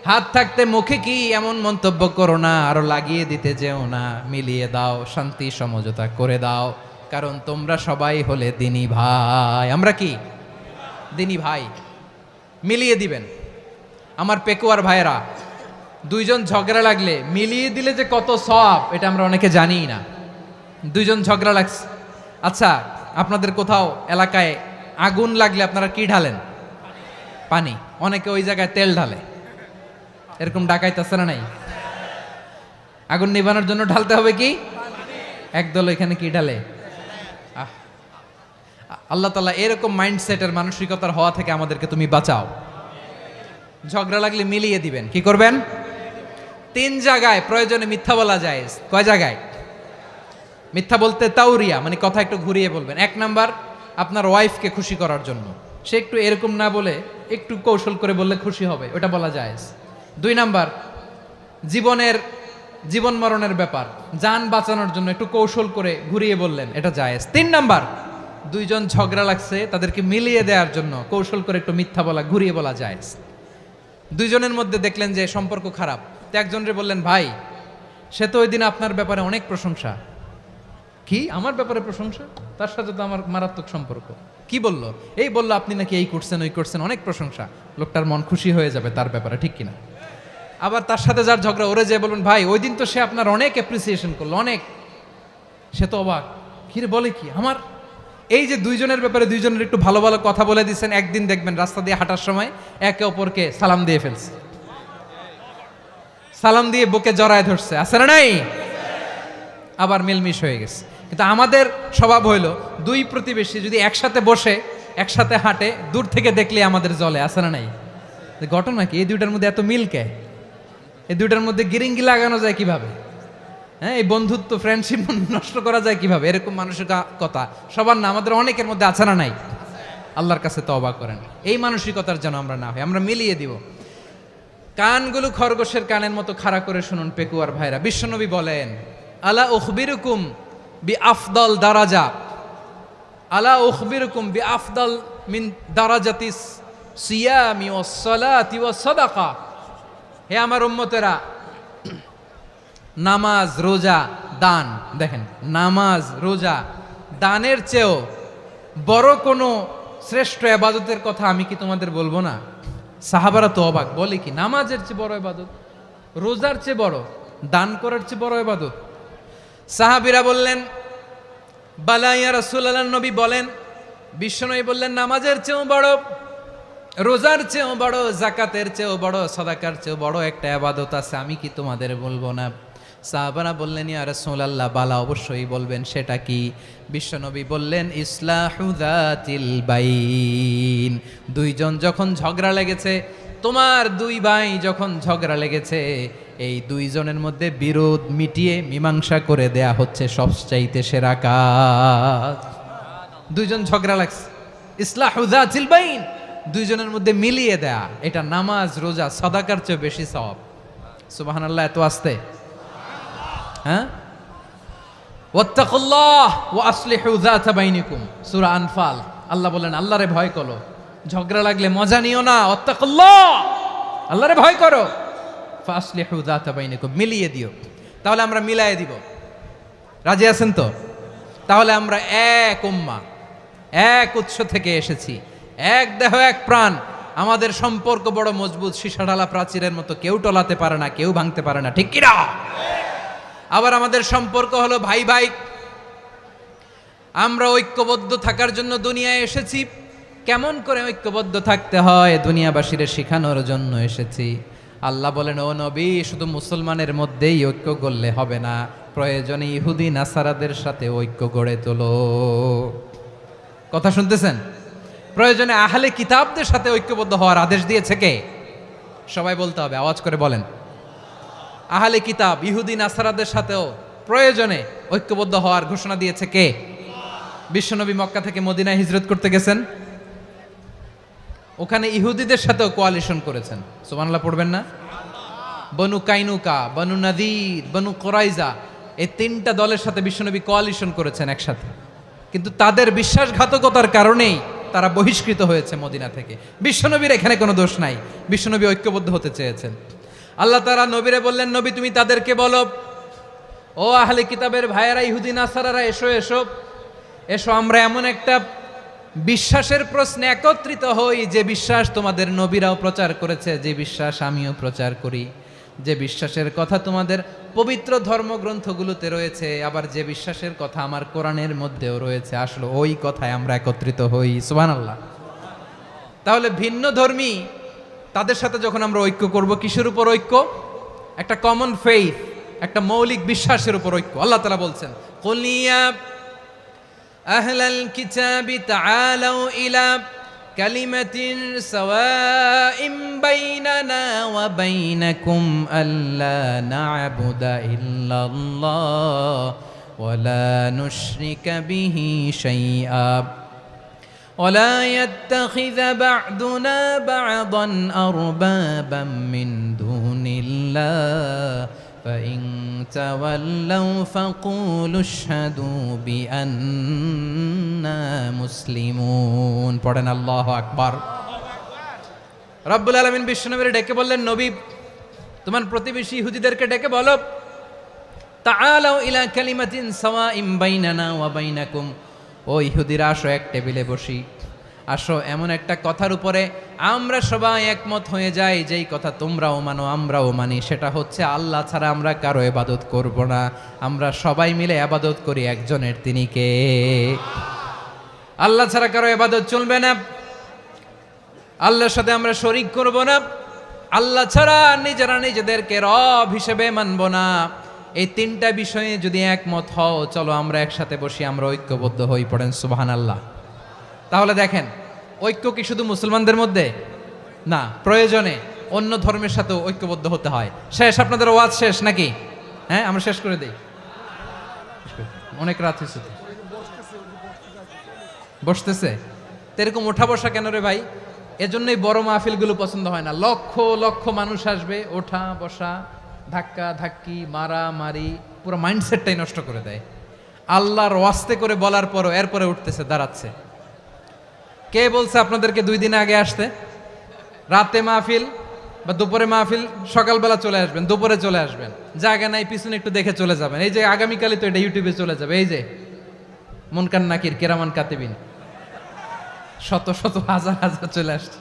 হাত থাকতে মুখে কি এমন মন্তব্য করো না, আরো লাগিয়ে দিতে যেও না। মিলিয়ে দাও, শান্তি সমঝোতা করে দাও, কারণ তোমরা সবাই হলে দিনী ভাই। আমরা কি? দিনী ভাই। মিলিয়ে দিবেন। আমার পেকুয়ার ভাইয়েরা, 2 জন ঝগড়া লাগলে মিলিয়ে দিলে যে কত সওয়াব, এটা আমরা অনেকে জানিই না। 2 জন ঝগড়া লাগছে, আচ্ছা আপনাদের কোথাও এলাকায় আগুন লাগলে আপনারা কি ঢালেন? পানি। অনেকে ওই জায়গায় তেল ঢালে। এরকম ডাকাইতেছে না নাই? আগুন নিভানোর জন্য ঢালতে হবে কি? একদল এখানে কি ঢালে? আল্লাহ তাআলা এরকম মাইন্ডসেটের, মানসিকতার হওয়া থেকে আমাদেরকে তুমি বাঁচাও। ঝগড়া লাগলে মিলিয়ে দিবেন। কি করবেন? 3 জায়গায় প্রয়োজনে মিথ্যা বলা যায়। কয় জায়গায় মিথ্যা বলতে? তাউরিয়া, মানে কথা একটু ঘুরিয়ে বলবেন। 1 নাম্বার, আপনার ওয়াইফকে খুশি করার জন্য, সে একটু এরকম না বলে একটু কৌশল করে বললে খুশি হবে, ওটা বলা যায়। 2 নাম্বার, জীবন মরণের ব্যাপার, জান বাঁচানোর জন্য একটু কৌশল করে ঘুরিয়ে বললেন, এটা জায়েজ। 3 নাম্বার, 2 জন ঝগড়া লাগছে, তাদেরকে মিলিয়ে দেওয়ার জন্য কৌশল করে একটু মিথ্যা বলা, ঘুরিয়ে বলা জায়েজ। 2 জনের মধ্যে দেখলেন যে সম্পর্ক খারাপ, তো একজনরে বললেন, ভাই সে তো ওই দিন আপনার ব্যাপারে অনেক প্রশংসা। কি? আমার ব্যাপারে প্রশংসা? তার সাথে তো আমার মারাত্মক সম্পর্ক। কি বললো? এই বললো আপনি নাকি এই করছেন, ওই করছেন, অনেক প্রশংসা। লোকটার মন খুশি হয়ে যাবে তার ব্যাপারে, ঠিক কিনা? আবার তার সাথে যার ঝগড়া, ওরে যে বলবেন, ভাই ওই দিন তো সে আপনার অনেক অ্যাপ্রিসিয়েশন করলো, অনেক। সে তো অবাক, কিরে বলে কি? আমার এই যে 2 জনের ব্যাপারে 2 জনের একটু ভালো ভালো কথা বলে দিচ্ছেন, একদিন দেখবেন রাস্তা দিয়ে হাঁটার সময় একে অপরকে সালাম দিয়ে ফেলছে, সালাম দিয়ে বুকে জড়ায় ধরছে, আছে না নাই? আবার মিলমিশ হয়ে গেছে। কিন্তু আমাদের স্বভাব হইল, 2 প্রতিবেশী যদি একসাথে বসে একসাথে হাঁটে, দূর থেকে দেখলে আমাদের জলে, আছে না নাই? ঘটনা কি? এই 2টার মধ্যে এত মিল কে? এই 2টার মধ্যে গিরিঙ্গি লাগানো যায় কিভাবে? হ্যাঁ, এই বন্ধুত্ব, ফ্রেন্ডশিপ নষ্ট করা যায় কিভাবে? এরকম মানুষের কথা সবার না, আমাদের অনেকের মধ্যে আছে না নাই? আল্লাহর কাছে তওবা করেন। এই মানসিকতার যেন আমরা না হই, আমরা মিলিয়ে দিব। কানগুলো খরগোশের কানের মতো খাড়া করে শুনুন পেকুয়ার ভাইরা। বিশ্বনবী বলেন, আলা উখবিরুকুম বি আফদল দারাজা, আলা উখবিরুকুম বি আফদল মিন দারাজাতিস সিয়ামি ওয়াস সালাতি ওয়াস সাদাকা। হে আমার উম্মতেরা, নামাজ, রোজা, দান, দেখেন নামাজ, রোজা, দানের চেয়েও বড় কোনো শ্রেষ্ঠ ইবাদতের কথা আমি কি তোমাদের বলবো না? সাহাবারা তো অবাক, বলে কি নামাজের চেয়ে বড় ইবাদত, রোজার চেয়ে বড়, দান করার চেয়ে বড় ইবাদত? সাহাবীরা বললেন, বালা ইয়া রাসূলুল্লাহ, নবী বলেন। বিশ্বনবী বললেন, নামাজের চেয়েও বড়, রোজার চেয়েও বড়, যাকাতের চেয়েও বড়, সাদাকার চেয়েও বড় একটা ইবাদত আছে, আমি কি তোমাদের বলবো না? সাহাবারা বললেন, ইয়া রাসূলুল্লাহ, বালা, অবশ্যই বলবেন, সেটা কি? বিশ্বনবী বললেন, ইসলাহু যাতিল বাইন। দুইজন যখন ঝগড়া লেগেছে, তোমার দুই ভাই যখন ঝগড়া লেগেছে, এই দুইজনের মধ্যে বিরোধ মিটিয়ে মীমাংসা করে দেয়া হচ্ছে সবচাইতে সেরা কাজ। দুইজন ঝগড়া লাগছে, ইসলাহু যাতিল বাইন, দুইজনের মধ্যে মিলিয়ে দেয়া, এটা নামাজ, রোজা, সাদাকার চেয়ে বেশি সওয়াব। সুবহানাল্লাহ, এত আসতে, হ্যাঁ? ওয়াত্তাকুল্লাহ ওয়া আসলিহু যাতা বাইনিকুম, সূরা আনফাল। আল্লাহ বলেন, আল্লাহরে ভয় করো, ঝগড়া লাগলে মজা নিও না, ওয়াত্তাকুল্লাহ, আল্লাহরে ভয় করো, ফাসলিহু যাতা বাইনিকুম, মিলিয়ে দিও। তাহলে আমরা মিলায়ে দিব, রাজি আছেন তো? তাহলে আমরা এক উম্মাহ, এক উৎস থেকে এসেছি, এক দেহ এক প্রাণ, আমাদের সম্পর্ক বড় মজবুত, সীসাঢালা প্রাচীরের মতো, কেউ টলাতে পারে না, কেউ ভাঙতে পারে না, ঠিক কি না? আবার আমাদের সম্পর্ক হলো ভাই ভাই, আমরা ঐক্যবদ্ধ থাকার জন্য দুনিয়ায় এসেছি। কেমন করে ঐক্যবদ্ধ থাকতে হয় দুনিয়াবাসীর শেখানোর জন্য এসেছি। আল্লাহ বলেন, ও নবী, শুধু মুসলমানের মধ্যেই ঐক্য গড়লে হবে না, প্রয়োজনে ইহুদি নাসারাদের সাথে ঐক্য গড়ে তোলো। কথা শুনতেছেন? প্রয়োজনে আহলে কিতাবদের সাথে ঐক্যবদ্ধ হওয়ার আদেশ দিয়েছে কে? সবাই বলতে হবে, আওয়াজ করে বলেন। আহলে কিতাব, ইহুদি নাসারাদের সাথেও প্রয়োজনে ঐক্যবদ্ধ হওয়ার ঘোষণা দিয়েছে কে? বিশ্বনবী মক্কা থেকে মদিনায় হিজরত করতে গেছেন, ওখানে ইহুদিদের সাথেও কোয়ালিশন করেছেন। সুবহানাল্লাহ পড়বেন না? বনু কাইনুকা, বনু নাদির, বনু কুরাইজা, এই তিনটা দলের সাথে বিশ্বনবী কোয়ালিশন করেছেন একসাথে, কিন্তু তাদের বিশ্বাসঘাতকতার কারণেই তারা বহিষ্কৃত হয়েছে মদিনা থেকে। বিশ্বনবীর এখানে কোনো দোষ নাই, বিশ্বনবী ঐক্যবদ্ধ হতে চেয়েছেন। আল্লাহ তাআলা নবীরে বললেন, নবী তুমি তাদেরকে বলো, ও আহলে কিতাবের ভাইয়েরা, ইহুদি নাসারারা, এসো এসো এসো, আমরা এমন একটা বিশ্বাসের প্রশ্নে একত্রিত হই, যে বিশ্বাস তোমাদের নবীরাও প্রচার করেছে, যে বিশ্বাস আমিও প্রচার করি, যে বিশ্বাসের কথা তোমাদের পবিত্র ধর্মগ্রন্থগুলোতে রয়েছে, আবার যে বিশ্বাসের কথা আমার কোরআনের মধ্যেও রয়েছে, আসলে ওই কথায় আমরা একত্রিত হই। সুবহানাল্লাহ। তাহলে ভিন্ন ধর্মী তাদের সাথে যখন আমরা ঐক্য করব, কিসের উপর ঐক্য? একটা কমন ফেইথ, একটা মৌলিক বিশ্বাসের উপর ঐক্য। আল্লাহ তাআলা বলছেন, কুল ইয়া আহলাল কিতাবি তাআলাউ ইলা কালিমাতিন সাওয়াইম বাইনানা ওয়া বাইনাকুম আল্লা না'বুদা ইল্লাল্লাহ ওয়া লা নুশরিকা বিহি শাইআ ولا يتخذ بعضنا بعضا أربابا من دون الله فإن تولوا فقولوا اشهدوا بأننا مسلمون। পড়েন আল্লাহু আকবার। রব্বুল আলামিন বিশ্বনবীর ডেকে বললেন, নবী তোমার প্রতিবেশী ইহুদিদেরকে ডেকে বলো, তাআলাউ ইলা কালিমাতিন সাওয়াইম বাইনানা ওয়া বাইনাকুম, ও ইহুদিরা, আসো এক টেবিলে বসি, আসো এমন একটা কথার উপরে আমরা সবাই একমত হয়ে যাই, যেই কথা তোমরাও মানো আমরাও মানি, সেটা হচ্ছে আল্লাহ ছাড়া আমরা কারো ইবাদত করব না, আমরা সবাই মিলে ইবাদত করি একজনের, তিনি কে? আল্লাহ ছাড়া কারো ইবাদত চলবে না, আল্লাহর সাথে আমরা শরীক করব না, আল্লাহ ছাড়া নিজেরা নিজেদেরকে রব হিসেবে মানব না। এই তিনটা বিষয়ে যদি একমত হও, চলো আমরা একসাথে বসি, আমরা ঐক্যবদ্ধ হই। পড়েন সুবহানাল্লাহ। তাহলে দেখেন, ঐক্য কি শুধু মুসলমানদের মধ্যে না, প্রয়োজনে অন্য ধর্মের সাথেও ঐক্যবদ্ধ হতে হয়। শেষ, আপনাদের ওয়াজ শেষ নাকি? হ্যাঁ, আমরা শেষ করে দেই, অনেক রাত হয়েছে। বসতেছে তো এরকম ওঠা বসা কেন রে ভাই? এজন্যই বড় মাহফিলগুলো পছন্দ হয় না। লক্ষ লক্ষ মানুষ আসবে, ওঠা বসা, ধাক্কা ধাক্কি, মারা মারি, পুরো মাইন্ডসেটটাই নষ্ট করে দেয়। আল্লাহর ওয়াস্তে করে বলার পরও এরপরে উঠতেছে, দাঁড়াচ্ছে। কে বলছে আপনাদেরকে 2 দিন আগে আসতে? রাতে মাহফিল বা দুপুরে মাহফিল, সকালবেলা চলে আসবেন, দুপুরে চলে আসবেন, জায়গা নাই পিছনে একটু দেখে চলে যাবেন। এই যে আগামীকালই তো এটা ইউটিউবে চলে যাবে। এই যে মুনকার নাকির কেরামান কাতিবিন, শত শত হাজার হাজার চলে আসছে,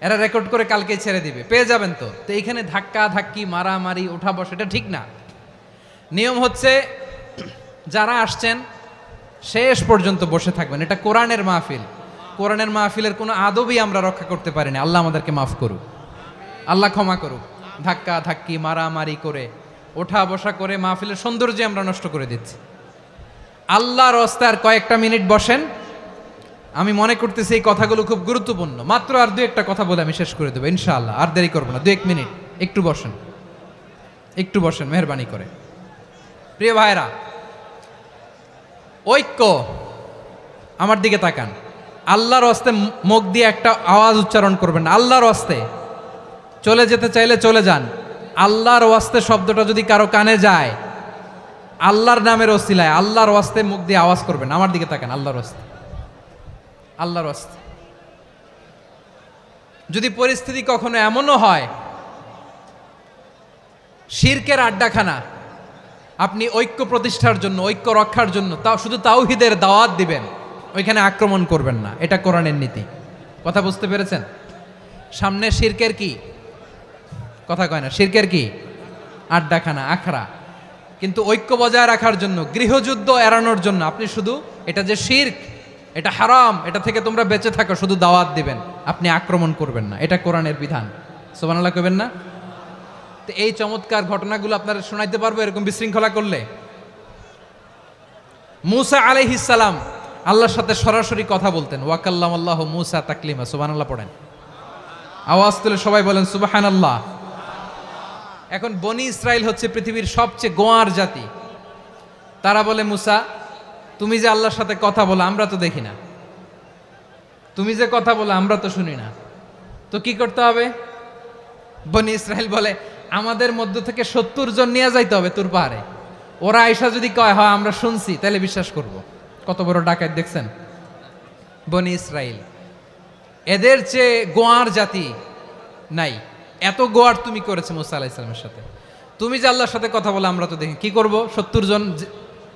এরা রেকর্ড করে কালকেই ছেড়ে দিবে, পেয়ে যাবেন। তো তো এইখানে ধাক্কা ধাক্কি, মারামারি, ওঠা বসা, এটা ঠিক না। নিয়ম হচ্ছে যারা আসছেন শেষ পর্যন্ত বসে থাকবেন। এটা কোরআনের মাহফিল। কোরআনের মাহফিলের কোনো আদবই আমরা রক্ষা করতে পারিনি। আল্লাহ আমাদেরকে মাফ করুক, আল্লাহ ক্ষমা করুক। ধাক্কা ধাক্কি, মারামারি করে, ওঠা বসা করে মাহফিলের সৌন্দর্য আমরা নষ্ট করে দিচ্ছি। আল্লাহর রাস্তায় কয়েকটা মিনিট বসেন। আমি মনে করতেছি এই কথাগুলো খুব গুরুত্বপূর্ণ। মাত্র আর 2-1টা কথা বলে আমি শেষ করে দেবো ইনশাআল্লাহ। আর দেরি করবো না, 2-1 মিনিট একটু বসেন, একটু বসেন মেহরবানি করে। প্রিয় ভাইরা, ঐক্য, আমার দিকে তাকান। আল্লাহর রাস্তে মুখ দিয়ে একটা আওয়াজ উচ্চারণ করবেন না। আল্লাহর রাস্তে চলে যেতে চাইলে চলে যান। আল্লাহর ওয়াস্তে শব্দটা যদি কারো কানে যায়, আল্লাহর নামের ওসিলায় আল্লাহর ওয়াস্তে মুখ দিয়ে আওয়াজ করবেন। আমার দিকে তাকান। আল্লাহর ওয়াস্তে, আল্লাহর ওয়াস্তে। যদি পরিস্থিতি কখনো এমনও হয় শিরকের আড্ডাখানা, আপনি ঐক্য প্রতিষ্ঠার জন্য, ঐক্য রক্ষার জন্য তাও শুধু তাওহীদের দাওয়াত দিবেন, ওইখানে আক্রমণ করবেন না। এটা কোরআনের নীতি। কথা বুঝতে পেরেছেন? সামনে শিরকের কি কথা কয় না, শিরকের কি আড্ডাখানা, আখড়া। কিন্তু ঐক্য বজায় রাখার জন্য, গৃহযুদ্ধ এড়ানোর জন্য আপনি শুধু এটা যে শিরক, এটা হারাম, এটা থেকে তোমরা বেঁচে থাকো, শুধু দাওয়াত দিবেন, আপনি আক্রমণ করবেন না। এটা কোরআনের বিধান। সুবহানাল্লাহ কইবেন না? তো এই চমৎকার ঘটনাগুলো আপনারা শোনাইতে পারবো এরকম বিশৃঙ্খলা করলে। মূসা আলাইহিস সালাম আল্লাহর সাথে সরাসরি কথা বলতেন। ওয়াকাল্লামাল্লাহু মূসা তাকলিমা। সুবহানাল্লাহ পড়েন, আওয়াজ তুলে সবাই বলেন সুবহানাল্লাহ। এখন বনি ইসরাইল হচ্ছে পৃথিবীর সবচেয়ে গোয়ার জাতি। তারা বলে, মূসা তুমি যে আল্লাহর সাথে কথা বলো আমরা তো দেখি না, তুমি যে কথা বলো আমরা তো শুনি না, তো কি করতে হবে? বনি ইসরাইল বলে, আমাদের মধ্য থেকে 70 জন নিয়ে যাইতে হবে তুর পাহাড়ে। ওরা আয়সা যদি কয় হয় আমরা শুনছি, তাহলে বিশ্বাস করব। কত বড় ডাকাত দেখছেন বনি ইসরাইল। এদের চেয়ে গোয়ার জাতি নাই। এত গোয়ার তুমি করেছে মুসা আলাইহিস সালামের সাথে। তুমি যে আল্লাহর সাথে কথা বলে আমরা তো দেখি, কি করব? 70 জন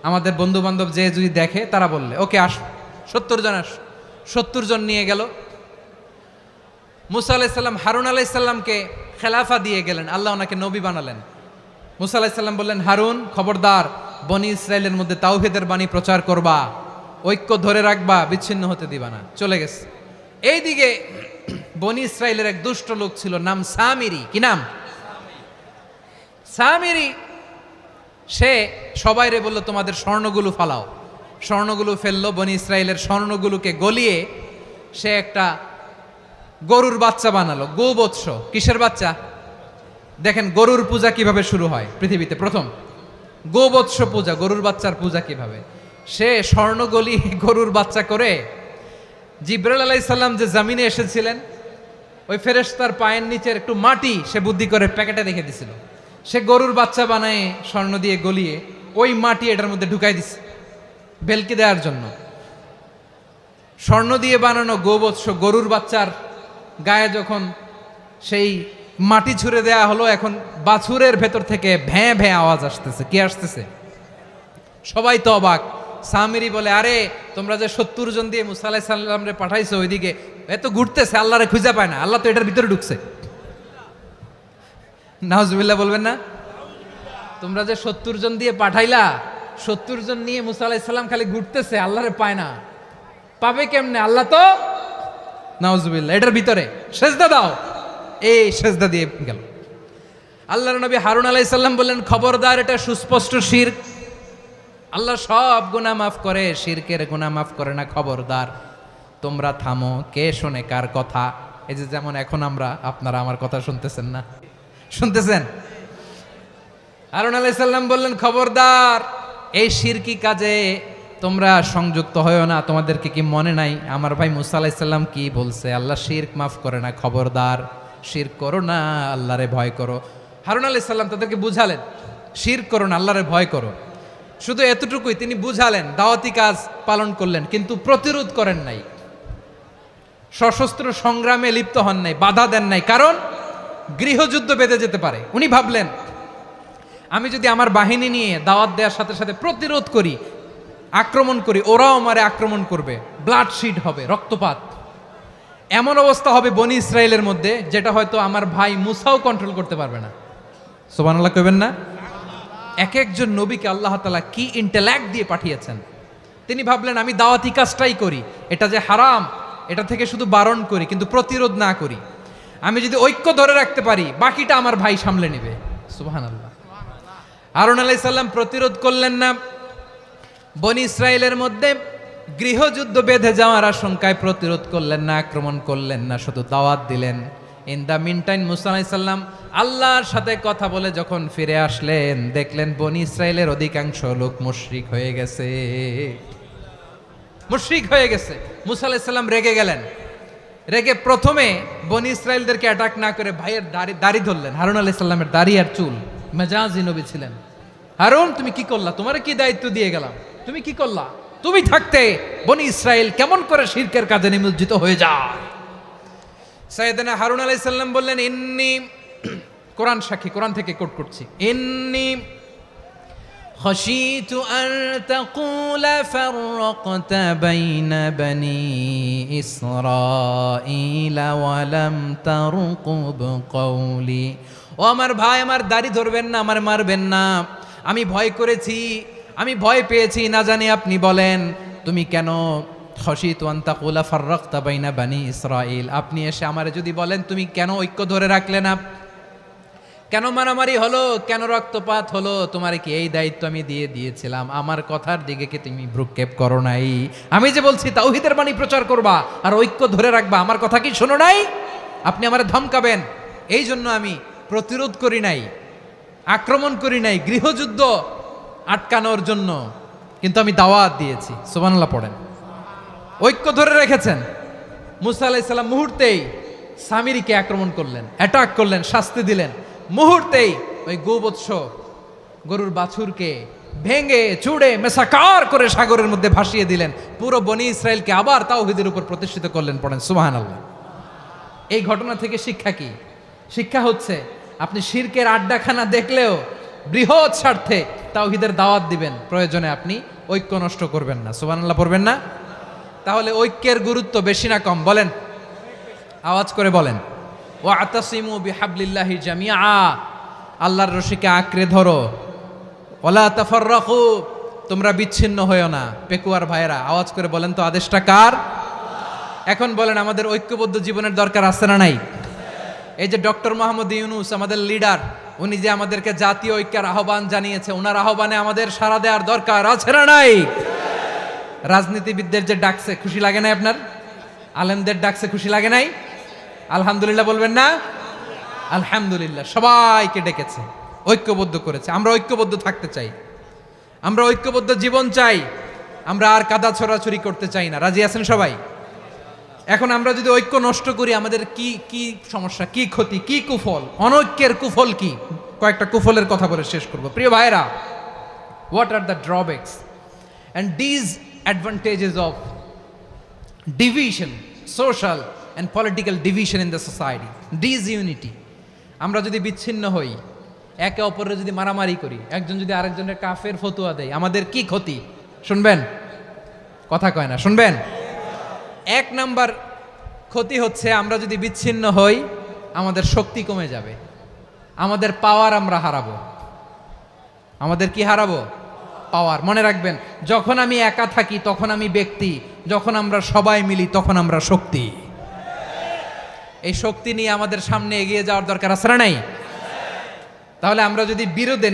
আমাদের বন্ধু বান্ধব যে যদি দেখে, তারা বললে ওকে আস, 70 জন আস। 70 জন নিয়ে গেল। মুসা আলাইহিস সালাম হারুন আলাইহিস সালামকে খেলাফা দিয়ে গেলেন, আল্লাহ ওনাকে নবী বানালেন। মুসা আলাইহিস সালাম বললেন, হারুন খবরদার, বনি ইসরাইলের মধ্যে তাওহীদের বাণী প্রচার করবা, ঐক্য ধরে রাখবা, বিচ্ছিন্ন হতে দিবা না। চলে গেছে। এইদিকে বনি ইসরাইলের এক দুষ্ট লোক ছিল, নাম সামিরি। কি নাম? সামিরি। সে সবাইরে বলল, তোমাদের স্বর্ণগুলো ফালাও। স্বর্ণগুলো ফেললো। বনি ইসরাইলের স্বর্ণগুলোকে গলিয়ে সে একটা গরুর বাচ্চা বানালো। গোবৎস। কিসের বাচ্চা? দেখেন গরুর পূজা কিভাবে শুরু হয় পৃথিবীতে প্রথম। গোবৎস পূজা, গরুর বাচ্চার পূজা কিভাবে। সে স্বর্ণ গলি গরুর বাচ্চা করে, জিব্রাইল আলাইহিস সালাম যে জমিনে এসেছিলেন, ওই ফেরেশতার পায়ের নিচের একটু মাটি সে বুদ্ধি করে প্যাকেটে রেখে দিছিল। সে গরুর বাচ্চা বানায় স্বর্ণ দিয়ে গলিয়ে ওই মাটি এটার মধ্যে ঢুকাই দিছে ভেলকি দেওয়ার জন্য। স্বর্ণ দিয়ে বানানো গোবৎস গরুর বাচ্চার গায়ে যখন সেই মাটি ছুঁড়ে দেয়া হলো, এখন বাছুরের ভেতর থেকে ভ্যাঁ ভ্যাঁ আওয়াজ আসতেছে। কি আসতেছে? সবাই তো অবাক। সামিরি বলে, আরে তোমরা যে 70 জন দিয়ে মুসা আলাইহিস সালামরে পাঠাইছো, ওইদিকে এত ঘুরতেছে, আল্লাহরে খুঁজে পায় না, আল্লাহ তো এটার ভিতরে ঢুকছে। নাউজুবিল্লাহ বলবেন না? তোমরা যে 70 জন দিয়ে পাঠাইলা, 70 জন নিয়ে মুসা আলাইহিস সালাম খালি ঘুরতেছে, আল্লাহরে পায় না। পাবে কেমনে? আল্লাহ তো, নাউজুবিল্লাহ, এটার ভিতরে সেজদা দাও। এই সেজদা দিয়ে গেল। আল্লাহর নবী হারুন আলাইহিস সালাম বললেন, খবরদার, এটা সুস্পষ্ট শিরক। আল্লাহ সব গুনাহ মাফ করে, শিরকের গুনাহ মাফ করে না। খবরদার, তোমরা থামো। কে শোনে কার কথা? এই যে যেমন এখন আপনারা আমার কথা শুনতেছেন না? শুনতেছেন? হারুন আলাইহিস সালাম বললেন, খবরদার, এই শিরকি কাজে তোমরা সংযুক্ত হয়েও না, তোমাদেরকে কি মনে নাই আমার ভাই মুসা আলাইহিস সালাম কি বলছে? আল্লাহ শিরক মাফ করে না, খবরদার শিরক করো না, আল্লাহরে ভয় করো। হারুন আলাইহিস সালাম তাদেরকে বুঝালেন শিরক করো না, আল্লাহরে ভয় করো। শুধু এতটুকুই তিনি বুঝালেন, দাওয়াতি কাজ পালন করলেন, কিন্তু প্রতিরোধ করেন নাই, সশস্ত্র সংগ্রামে লিপ্ত হন নাই, বাধা দেন নাই, কারণ গৃহযুদ্ধ বেঁধে যেতে পারে। উনি ভাবলেন আমি যদি আমার বাহিনী নিয়ে দাওয়াত দেওয়ার সাথে সাথে প্রতিরোধ করি, আক্রমণ করি, ওরাও আমারে আক্রমণ করবে, ব্লাডশিড হবে, রক্তপাত, এমন অবস্থা হবে বনি ইসরায়েলের মধ্যে যেটা হয়তো আমার ভাই মুসাও কন্ট্রোল করতে পারবে না। সুবহানাল্লাহ কইবেন না? এক একজন নবীকে আল্লাহ তাআলা কি ইন্টেলেক্ট দিয়ে পাঠিয়েছেন। তিনি ভাবলেন আমি দাওয়াতি কাজটাই করি, এটা যে হারাম এটা থেকে শুধু বারণ করি, কিন্তু প্রতিরোধ না করি। আমি যদি ঐক্য ধরে রাখতে পারি, বাকিটা আমার ভাই সামলে নেবে। সুবহানাল্লাহ। হারুন আলাইহিস সালাম প্রতিরোধ করলেন না, বনি ইসরায়েলের মধ্যে গৃহযুদ্ধ বেঁধে যাওয়ার আশঙ্কায় প্রতিরোধ করলেন না, আক্রমণ করলেন না, শুধু দাওয়াত দিলেন। ইন দ্য মিন টাইম মুসা আলাইহিস সালাম আল্লাহর সাথে কথা বলে যখন ফিরে আসলেন, দেখলেন বনি ইসরায়েলের অধিকাংশ লোক মুশরিক হয়ে গেছে, মুশরিক হয়ে গেছে। মুসা আলাইহিস সালাম রেগে গেলেন, রেগে প্রথমে বনি ইসরায়েলদেরকে অ্যাটাক না করে ভাইয়ের দাড়ি ধরলেন। হারুন আলাইহিস সালামের দাড়ি আর চুল, মেজাজি নবী ছিলেন। হারুন তুমি কি করলা? তোমারে কি দায়িত্ব দিয়ে গেলাম, তুমি কি করলা? তুমি থাকতে বনি ইসরায়েল কেমন করে শিরকের কাজে নিমজ্জিত হয়ে যায়? সাইয়েদনা হারুন আলাইহিস সালাম বললেন ইন্নী, কোরআন সাক্ষী, কোরআন থেকে কোট করছি, ইন্নী خشيت أن تقول فرقت بين بني إسرائيل ولم ترقب قولي। ও আমার ভাই, আমার দাড়ি ধরবেন না, আমার মারবেন না, আমি ভয় করেছি, আমি ভয় পেয়েছি, না জানি আপনি বলেন তুমি কেন খশিতু আন তাকুলা ফাররাকতা বাইনা বানি ইসরাইল, আপনি এসে আমারে যদি বলেন তুমি কেন ঐক্য ধরে রাখলে না, কেন মারামারি হলো, কেন রক্তপাত হলো, তোমার কি এই দায়িত্ব আমি দিয়ে দিয়েছিলাম? আমার কথার দিকে কি তুমি ভ্রুক্ষেপ করো নাই? আমি যে বলছি তাওহীদের বাণী প্রচার করবা আর ঐক্য ধরে রাখবা, আমার কথা কি শোনো নাই? আপনি আমারে ধমকাবেন, এই জন্য আমি প্রতিরোধ করি নাই, আক্রমণ করি নাই, গৃহযুদ্ধ আটকানোর জন্য, কিন্তু আমি দাওয়াত দিয়েছি। সুবহানাল্লাহ পড়েন। ঐক্য ধরে রেখেছেন। মুসা আলাইহিস সালাম মুহূর্তেই সামিরীকে আক্রমণ করলেন, অ্যাটাক করলেন, শাস্তি দিলেন। মুহূর্তেই ওই গোবৎস গরুর বাছুরকে ভেঙে চুড়ে মেসাকার করে সাগরের মধ্যে ভাসিয়ে দিলেন। পুরো বনি ইসরায়েলকে আবার তাওহীদের উপর প্রতিষ্ঠিত করলেন। পড়েন সুবহানাল্লাহ। এই ঘটনা থেকে শিক্ষা কি? শিক্ষা হচ্ছে আপনি শিরকের আড্ডাখানা দেখলেও বৃহৎ স্বার্থে তাওহীদের দাওয়াত দিবেন, প্রয়োজনে আপনি ঐক্য নষ্ট করবেন না। সুবহানাল্লাহ পড়বেন না? তাহলে ঐক্যের গুরুত্ব বেশি না কম? বলেন, আওয়াজ করে বলেন। ওয়াতাসিমু বিহাবলিল্লাহি জামিআ, আল্লাহর রশিকে আঁকড়ে ধরো। ওয়ালা তাফাররাকু, তোমরা বিচ্ছিন্ন হয়েও না। পেকুয়ার ভাইয়েরা আওয়াজ করে বলেন তো, আদেশটা কার? এখন বলেন আমাদের ঐক্যবদ্ধ জীবনের দরকার আছে না নাই? এই যে ডক্টর মোহাম্মদ ইউনূস আমাদের লিডার, উনি যে আমাদেরকে জাতীয় ঐক্যের আহ্বান জানিয়েছে, ওনার আহ্বানে আমাদের সাড়া দেওয়ার দরকার আছে না নাই? রাজনীতিবিদদের যে ডাকছে, খুশি লাগে নাই আপনার? আলেমদের ডাকছে, খুশি লাগে নাই? আলহামদুলিল্লাহ বলবেন না? আলহামদুলিল্লাহ। সবাইকে ডেকেছে, ঐক্যবদ্ধ করেছে। আমরা ঐক্যবদ্ধ থাকতে চাই, আমরা ঐক্যবদ্ধ জীবন চাই, আমরা আর কাদা ছড়াছড়ি করতে চাই না। রাজি আছেন সবাই? এখন আমরা যদি ঐক্য নষ্ট করি, আমাদের কি কি সমস্যা, কি ক্ষতি, কি কুফল? অনৈক্যের কুফল কি? কয়েকটা কুফলের কথা বলে শেষ করব। প্রিয় ভাইরা, what are the drawbacks and disadvantages of division, social and political division in the society, disunity? আমরা যদি বিচ্ছিন্ন হই, একে অপরের যদি মারামারি করি, একজন যদি আরেকজনের কাফের ফতোয়া দেয়, আমাদের কি ক্ষতি? শুনবেন? কথা কয় না, শুনবেন? এক নাম্বার ক্ষতি হচ্ছে আমরা যদি বিচ্ছিন্ন হই, আমাদের শক্তি কমে যাবে, আমাদের পাওয়ার আমরা হারাবো। আমাদের কি হারাবো? পাওয়ার। মনে রাখবেন, যখন আমি একা থাকি তখন আমি ব্যক্তি, যখন আমরা সবাই মিলি তখন আমরা শক্তি। এই শক্তি নিয়ে আমাদের সামনে এগিয়ে যাওয়ার দরকার আছে না নাই? তাহলে আমরা যদি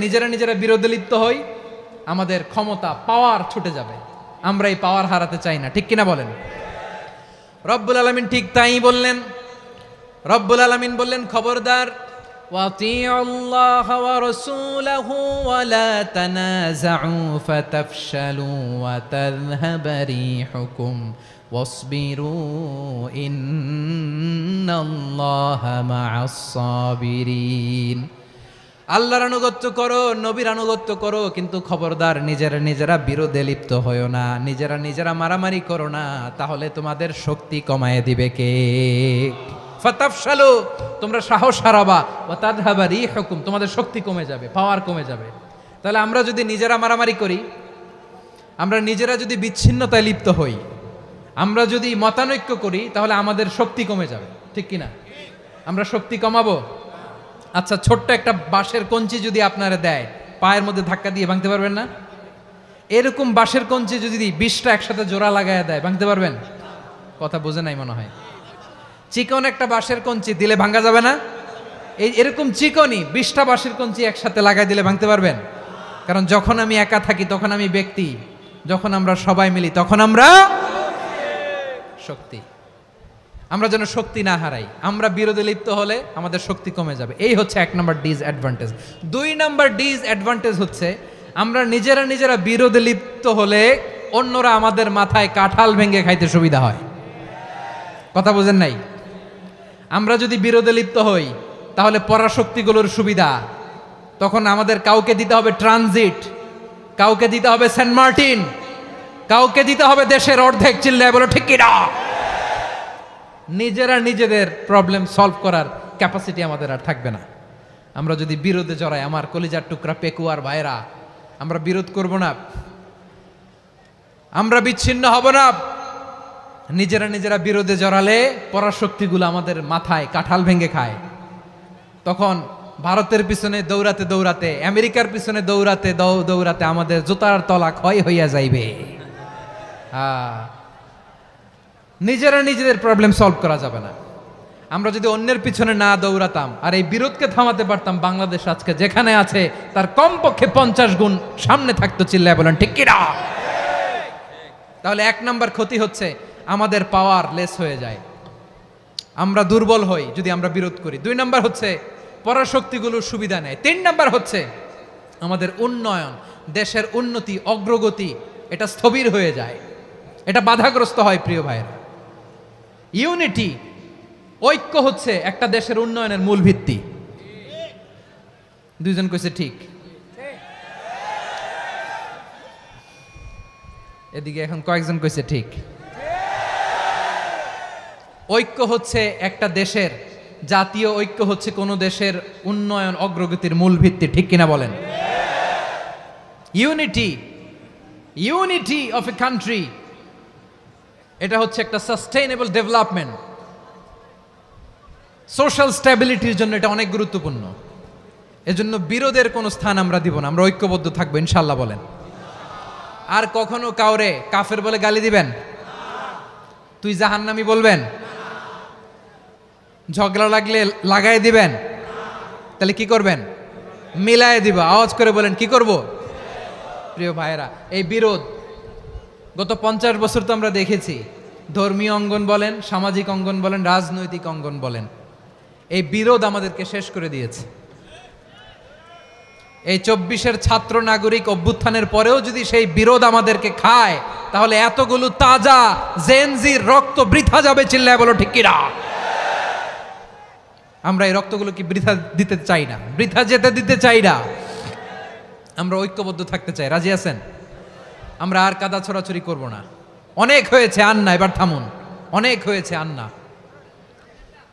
নিজেরা বিরোধে লিপ্ত হই, আমাদের ক্ষমতা, পাওয়ার ছুটে যাবে। আমরা এই পাওয়ার হারাতে চাই না, ঠিক কিনা বলেন? রব্বুল আলামিন ঠিক তাই বললেন। রব্বুল আলামিন বললেন, খবরদার وأطيعوا الله ورسوله ولا تنازعوا فتفشلوا وتذهب ريحكم واصبروا إن الله مع الصابرين আল্লাহর আনুগত্য করো, নবীর আনুগত্য করো, কিন্তু খবরদার নিজেরা বিরোধে লিপ্ত হয়ো না, নিজেরা মারামারি করো না, তাহলে তোমাদের শক্তি কমায় দিবে কে? ফাতাফশালু, তোমরা সাহস হারাবা, ওয়া তাযহাবা রিহুকুম, তোমাদের শক্তি কমে যাবে, পাওয়ার কমে যাবে। তাহলে আমরা যদি নিজেরা মারামারি করি, আমরা নিজেরা যদি বিচ্ছিন্নতায় লিপ্ত হই, আমরা যদি মতানৈক্য করি, তাহলে আমাদের শক্তি কমে যাবে, ঠিক কিনা? আমরা শক্তি কমাবো? আচ্ছা, ছোট্ট একটা বাঁশের কঞ্চি যদি আপনারা দেয়, পায়ের মধ্যে ধাক্কা দিয়ে ভাঙতে পারবেন না? এরকম বাঁশের কঞ্চি যদি 20টা একসাথে জোড়া লাগায় দেয়, ভাঙতে পারবেন? কথা বোঝে নাই মনে হয়। চিকন একটা বাঁশের কঞ্চি দিলে ভাঙা যাবে না? এরকম চিকনই 20টা বাঁশের কঞ্চি একসাথে লাগাই দিলে ভাঙতে পারবেন? কারণ যখন আমি একা থাকি তখন আমি ব্যক্তি, যখন আমরা সবাই মিলি তখন আমরা শক্তি। আমরা যেন শক্তি না হারাই। আমরা বিরোধে লিপ্ত হলে আমাদের শক্তি কমে যাবে। এই হচ্ছে 1 নম্বর ডিসঅ্যাডভান্টেজ। 2 নম্বর ডিসঅ্যাডভান্টেজ হচ্ছে আমরা নিজেরা বিরোধে লিপ্ত হলে অন্যরা আমাদের মাথায় কাঁঠাল ভেঙে খাইতে সুবিধা হয়। কথা বোঝেন নাই? আমরা যদি বিরোধে লিপ্ত হই তাহলে পরাশক্তিগুলোর সুবিধা, তখন আমাদের কাউকে দিতে হবে ট্রানজিট, কাউকে দিতে হবে সেন্ট মার্টিন, কাউকে দিতে হবে দেশের অর্ধেক। চিল্লায় বলো ঠিক কিনা? নিজেদের প্রবলেম সলভ করার ক্যাপাসিটি আমাদের আর থাকবে না। আমরা যদি বিরোধে জড়াই, আমার কলিজার টুকরা পেকুয়ার ভাইরা, আমরা বিরোধ করব না, আমরা বিচ্ছিন্ন হব না। নিজেরা বিরোধে জড়ালে পরাশক্তিগুলো আমাদের মাথায় কাঁঠাল ভেঙে খায়। তখন ভারতের পিছনে দৌড়াতে, আমেরিকার পিছনে দৌড়াতে আমাদের জুতার তলা ক্ষয় হইয়া যাইবে। নিজেদের প্রবলেম সলভ করা যাবে না। আমরা যদি অন্যের পিছনে না দৌড়াতাম আর এই বিরোধকে থামাতে পারতাম, বাংলাদেশ আজকে যেখানে আছে তার কমপক্ষে 50 গুণ সামনে থাকতো। চিল্লায় বলেন ঠিক কিনা? তাহলে 1 নাম্বার ক্ষতি হচ্ছে আমাদের পাওয়ার লেস হয়ে যায়, আমরা দুর্বল হই যদি আমরা বিরোধ করি। 2 নাম্বার হচ্ছে পরাশক্তিগুলোর সুবিধা নেয়। 3 নাম্বার হচ্ছে আমাদের উন্নয়ন, দেশের উন্নতি, অগ্রগতি, এটা স্থবির হয়ে যায়, এটা বাধাগ্রস্ত হয়। প্রিয় ভাইয়েরা, ইউনিটি, ঐক্য হচ্ছে একটা দেশের উন্নয়নের মূল ভিত্তি। 2 জন কইছে ঠিক। এদিকে এখন কয়েকজন কইছে ঠিক। ঐক্য হচ্ছে একটা দেশের, জাতীয় ঐক্য হচ্ছে কোন দেশের উন্নয়ন অগ্রগতির মূল ভিত্তি, ঠিক কিনা বলেন? ইউনিটি অফ এ কান্ট্রি, এটা হচ্ছে একটা সাস্টেইনেবল ডেভেলপমেন্ট, সোশ্যাল স্ট্যাবিলিটির জন্য এটা অনেক গুরুত্বপূর্ণ। এজন্য বিরোধের কোনো স্থান আমরা দিব না, আমরা ঐক্যবদ্ধ থাকবো ইনশাআল্লাহ বলেন। আর কখনো কাউরে কাফের বলে গালি দিবেন? তুই জাহান্নামী বলবেন? ঝগড়া লাগলে লাগাই দিবেন? তাহলে কি করবেন? মিলায় দিব। আওয়াজ করে বলেন কি করব? প্রিয় ভাইয়েরা, এই বিরোধ গত 50 বছর তো আমরা দেখেছি, ধর্মীয় অঙ্গন বলেন, সামাজিক অঙ্গন বলেন, রাজনৈতিক অঙ্গন বলেন, এই বিরোধ আমাদেরকে শেষ করে দিয়েছে। এই 24-এর ছাত্র নাগরিক অভ্যুত্থানের পরেও যদি সেই বিরোধ আমাদেরকে খায়, তাহলে এতগুলো তাজা জেনজির রক্ত বৃথা যাবে। চিল্লায় বলো ঠিক কিনা? আমরা এই রক্তগুলো কি বৃথা দিতে চাই না, বৃথা যেতে দিতে চাই না। আমরা ঐক্যবদ্ধ থাকতে চাই। রাজি আছেন? আমরা আর কাদা ছড়াছড়ি করব না। অনেক হয়েছে, আন্না, এবার থামুন। অনেক হয়েছে, আন্না।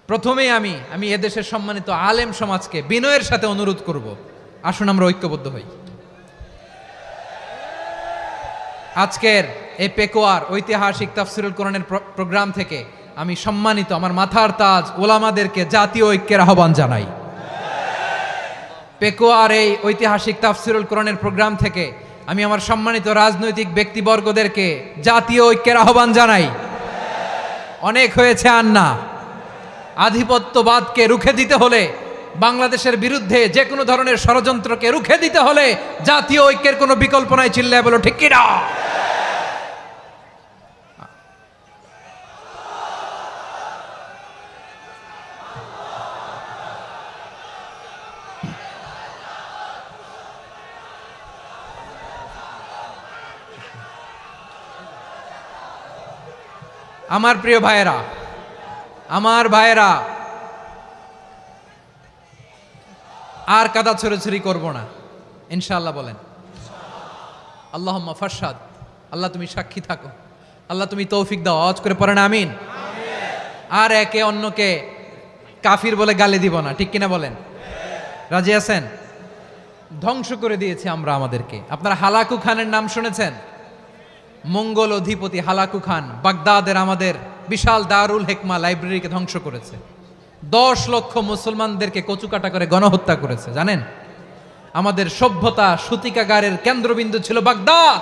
প্রথমেই আমি এদেশের সম্মানিত আলেম সমাজকে বিনয়ের সাথে অনুরোধ করব, আসুন আমরা ঐক্যবদ্ধ হই। আজকের এই পেকুয়ার ঐতিহাসিক তাফসিরুল কোরআনের প্রোগ্রাম থেকে আমি সম্মানিত আমার মাথার তাজ ওলামাদেরকে জাতীয় ঐক্যের আহ্বান জানাই। পেকুয়ার এই ঐতিহাসিক তাফসিরুল কোরআনের প্রোগ্রাম থেকে আমি আমার সম্মানিত রাজনৈতিক ব্যক্তিবর্গদেরকে জাতীয় ঐক্যের আহ্বান জানাই। অনেক হয়েছে, আন্না। আধিপত্যবাদকে রুখে দিতে হলে, বাংলাদেশের বিরুদ্ধে যে কোনো ধরনের ষড়যন্ত্রকে রুখে দিতে হলে জাতীয় ঐক্যের কোনো বিকল্প নাই। চিল্লায় বলো ঠিক কিনা? আমার প্রিয় ভাইয়েরা, আমার ভাইয়েরা, আর কাদা ছড়াছড়ি করব না ইনশাআল্লাহ। বলেন আল্লাহুম্মা ফারশাদ। আল্লাহ তুমি সাক্ষী থাকো, আল্লাহ তুমি তৌফিক দাও। আওয়াজ করে পড়েন আমিন। আর একে অন্যকে কাফির বলে গালি দিব না, ঠিক কিনা বলেন? রাজি আছেন? ধ্বংস করে দিয়েছি আমরা আমাদেরকে। আপনারা হালাকু খানের নাম শুনেছেন? মঙ্গল অধিপতি হালাকু খান বাগদাদের আমাদের বিশাল দারুল হেকমা লাইব্রেরিকে ধ্বংস করেছে। 10 লক্ষ মুসলমানদেরকে কচুকাটা করে গণহত্যা করেছে। জানেন, আমাদের সভ্যতা সূতিকাগারের কেন্দ্রবিন্দু ছিল বাগদাদ।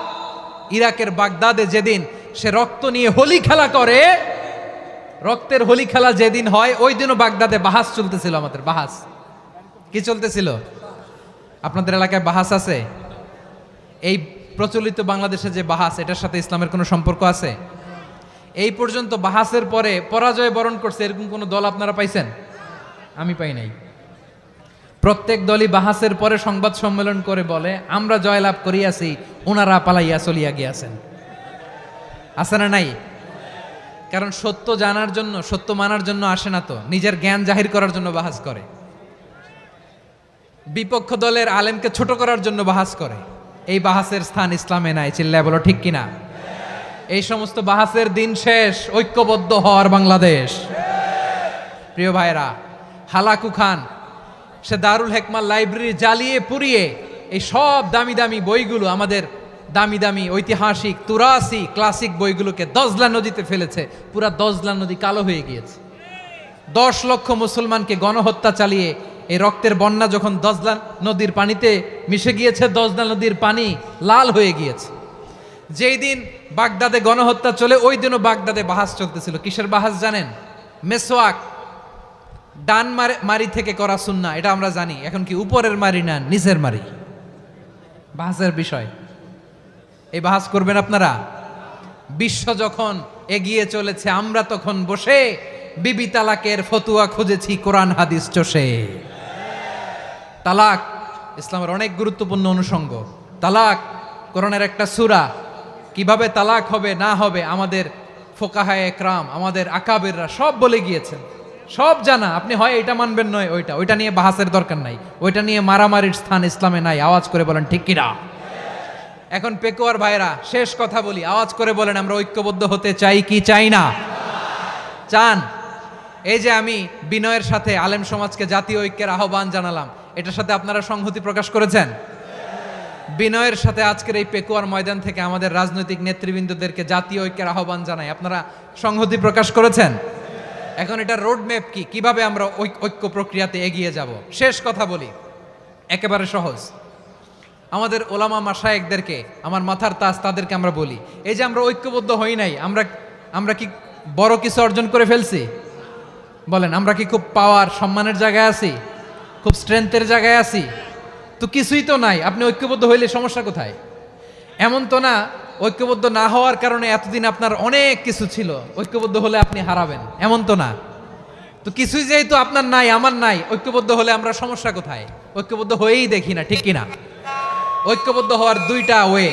ইরাকের বাগদাদে যেদিন সে রক্ত নিয়ে হোলি খেলা করে, রক্তের হোলি খেলা যেদিন হয়, ওই দিনও বাগদাদে বাহাস চলতেছিল। আমাদের বাহাস কি চলতেছিল? আপনাদের এলাকায় বাহাস আছে? এই প্রচলিত বাংলাদেশে যে বাহাস, এটার সাথে ইসলামের কোনো সম্পর্ক আছে? এই পর্যন্ত বাহাসের পরে পরাজয় বরণ করছে এরকম কোন দল আপনারা পাইছেন? আমি পাই নাই। প্রত্যেক দলই বাহাসের পরে সংবাদ সম্মেলন করে বলে আমরা জয়লাভ করিয়াছি, ওনারা পালাইয়া চলিয়া গিয়াছেন। আছে না নাই? কারণ সত্য জানার জন্য, সত্য মানার জন্য আসে না তো, নিজের জ্ঞান জাহির করার জন্য বাহাস করে। বিপক্ষ দলের আলেমকে ছোট করার জন্য বাহাস করে। এই বাহাসের স্থান ইসলামে নাই। চিল্লায় বলো ঠিক কিনা? এই সমস্ত বাহাসের দিন শেষ। ঐক্যবদ্ধ হওয়ার বাংলাদেশ। প্রিয় ভাইরা, হালাকু খান সে দারুল হেকমা লাইব্রেরি জ্বালিয়ে পুড়িয়ে এই সব দামি দামি বইগুলো, আমাদের দামি দামি ঐতিহাসিক তুরাসি ক্লাসিক বইগুলোকে দজলা নদীতে ফেলেছে। পুরা দজলা নদী কালো হয়ে গিয়েছে। 10 লক্ষ মুসলমানকে গণহত্যা চালিয়ে এই রক্তের বন্যা যখন দজলা নদীর পানিতে মিশে গিয়েছে, দজলা নদীর পানি লাল হয়ে গিয়েছে। যেই দিন বাগদাদে গণহত্যা চলে, ওই দিনও বাগদাদে বাহাস চলতেছিল। কিসের বাহাস জানেন? মেসওয়াক, ডান মারি থেকে করা সুন্নাহ, এটা আমরা জানি। এখন কি উপরের মারি না নিচের মারি? বাহাসের বিষয়। এই বাহাস করবেন আপনারা? বিশ্ব যখন এগিয়ে চলেছে, আমরা তখন বসে বিবি তালাকের ফতুয়া খুঁজেছি কোরআন হাদিস চষে। তালাক ইসলামের অনেক গুরুত্বপূর্ণ অনুষঙ্গ। তালাক কোরআনের একটা সূরা। কিভাবে তালাক হবে না হবে আমাদের ফোকাহায়ে একরাম, আমাদের আকাবেররা সব বলে গিয়েছেন, সব জানা। আপনি হয় এটা মানবেন, নয় ওইটা নিয়ে বাহাসের দরকার নাই, ওইটা নিয়ে মারামারির স্থান ইসলামে নাই। আওয়াজ করে বলেন ঠিক কিনা? এখন পেকুয়ার ভাইরা, শেষ কথা বলি, আওয়াজ করে বলেন আমরা ঐক্যবদ্ধ হতে চাই কি চাই না? চান? এই যে আমি বিনয়ের সাথে আলেম সমাজকে জাতীয় ঐক্যের আহ্বান জানালাম, এটার সাথে আপনারা সংহতি প্রকাশ করেছেন? বিনয়ের সাথে আজকের এই পেকুয়ার ময়দান থেকে আমাদের রাজনৈতিক নেতৃবৃন্দদেরকে জাতীয় ঐক্যের আহ্বান জানাই, আপনারা সংহতি প্রকাশ করেছেন? এখন এটা রোড ম্যাপ কি, কিভাবে আমরা ঐক্য প্রক্রিয়াতে এগিয়ে যাব? শেষ কথা বলি, একেবারে সহজ। আমাদের ওলামা মাশায়েখদেরকে, আমার মাথার তাজ, তাদেরকে আমরা বলি, এই যে আমরা ঐক্যবদ্ধ হই নাই, আমরা কি বড় কিছু অর্জন করে ফেলছি? বলেন, আমরা কি খুব পাওয়ার সম্মানের জায়গায় আছি? খুব স্ট্রেংথের জায়গায় আছি? তো কিছুই তো নাই। আপনি ঐক্যবদ্ধ হইলে সমস্যা কোথায়? এমন তো না ঐক্যবদ্ধ না হওয়ার কারণে এতদিন আপনার অনেক কিছু ছিল, ঐক্যবদ্ধ হলে আপনি হারাবেন, এমন তো না। তো কিছুই যেহেতু আপনার নাই, আমার নাই, ঐক্যবদ্ধ হলে আমরা সমস্যা কোথায়? ঐক্যবদ্ধ হয়েই দেখি না, ঠিক কিনা? ঐক্যবদ্ধ হওয়ার দুইটা ওয়ে।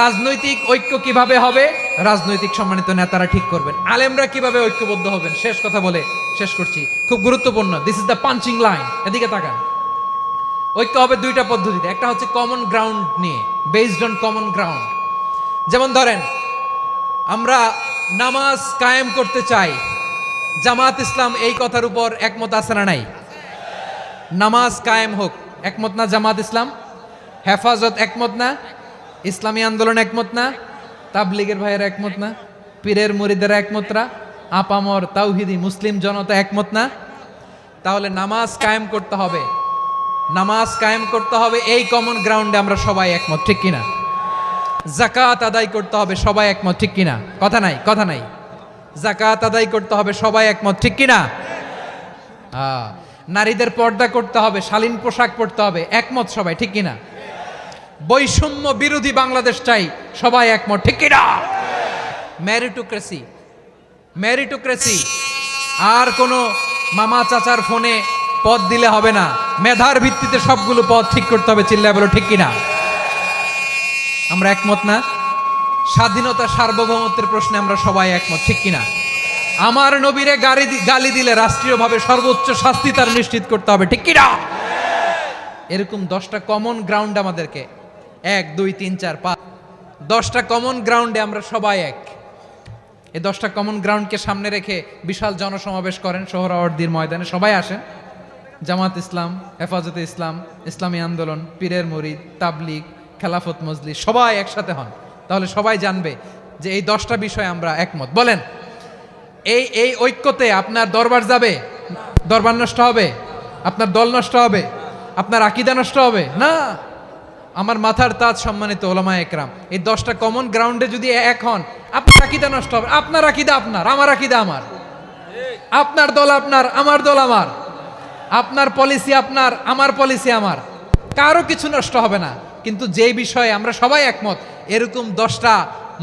রাজনৈতিক ঐক্য কিভাবে হবে? রাজনৈতিক সম্মানিত নেতারা ঠিক করবেন। আলেমরা কিভাবে ঐক্যবদ্ধ হবেন? শেষ কথা বলে শেষ করছি, খুব গুরুত্বপূর্ণ। This is the punching line. এদিকে তাকান। ঐক্য হবে দুইটা পদ্ধতিতে। একটা হচ্ছে কমন গ্রাউন্ড নিয়ে, বেসড অন কমন গ্রাউন্ড। যেমন ধরেন, আমরা নামাজ কায়েম করতে চাই, জামাত ইসলাম এই কথার উপর একমত আছে না নাই? নামাজ কায়েম হোক, একমত না জামাত ইসলাম? হেফাজত একমত না? ইসলামী আন্দোলন একমত না? তাবলীগের ভাইয়েরা একমত না? পীরের মুরিদেরা একমত না? আপামর তাওহিদি মুসলিম জনতা একমত না? তাহলে নামাজ কায়েম করতে হবে, নামাজ কায়েম করতে হবে এই কমন গ্রাউন্ডে আমরা সবাই একমত, ঠিক কিনা? যাকাত আদায় করতে হবে, সবাই একমত, ঠিক কিনা? কথা নাই, কথা নাই। যাকাত আদায় করতে হবে, সবাই একমত, ঠিক কিনা? নারীদের পর্দা করতে হবে, শালীন পোশাক পরতে হবে, একমত সবাই, ঠিক কিনা? বৈষম্য বিরোধী বাংলাদেশ চাই, সবাই একমত, ঠিক কিনা? মেরিটোক্রেসি, মেরিটোক্রেসি, আর কোনো মামা চাচার ফোনে পদ দিলে হবে না, মেধার ভিত্তিতে সবগুলো পদ ঠিক করতে হবে। চিল্লায় বলো ঠিক কিনা? আমরা একমত না? স্বাধীনতা সার্বভৌমত্বের প্রশ্নে আমরা সবাই একমত, ঠিক কিনা? আমার নবীরে গালি দিলে রাষ্ট্রীয়ভাবে সর্বোচ্চ শাস্তি তার নিশ্চিত করতে হবে, ঠিক কিনা? এরকম 10টা কমন গ্রাউন্ড আমাদেরকে, 1 2 3 4 5, 10টা কমন গ্রাউন্ডে আমরা সবাই এক। এই 10টা কমন গ্রাউন্ডকে সামনে রেখে বিশাল জনসমাবেশ করেন সোহরাওয়ার্দীর ময়দানে, সবাই আসেন। জামাত ইসলাম, হেফাজতে ইসলাম, ইসলামী আন্দোলন, পীরের মুরিদ, তাবলিগ, খেলাফত মজলিস, সবাই একসাথে হন। তাহলে সবাই জানবে যে এই 10টা বিষয়ে আমরা একমত। বলেন, এই ঐক্যতে আপনার দরবার যাবে, দরবার নষ্ট হবে, আপনার দল নষ্ট হবে, আপনার আকীদা নষ্ট হবে না। আমার মাথার তাজ সম্মানিত ওলামায়ে একরাম, এই 10টা কমন গ্রাউন্ডে যদি এক হন, আপনার আকীদা নষ্ট হবে। আপনার আকীদা আপনার, আমার আকীদা আমার, আপনার দল আপনার, আমার দল আমার, আপনার পলিসি আপনার, আমার পলিসি আমার, কারো কিছু নষ্ট হবে না। কিন্তু যেই বিষয়ে আমরা সবাই একমত, এরকম 10টা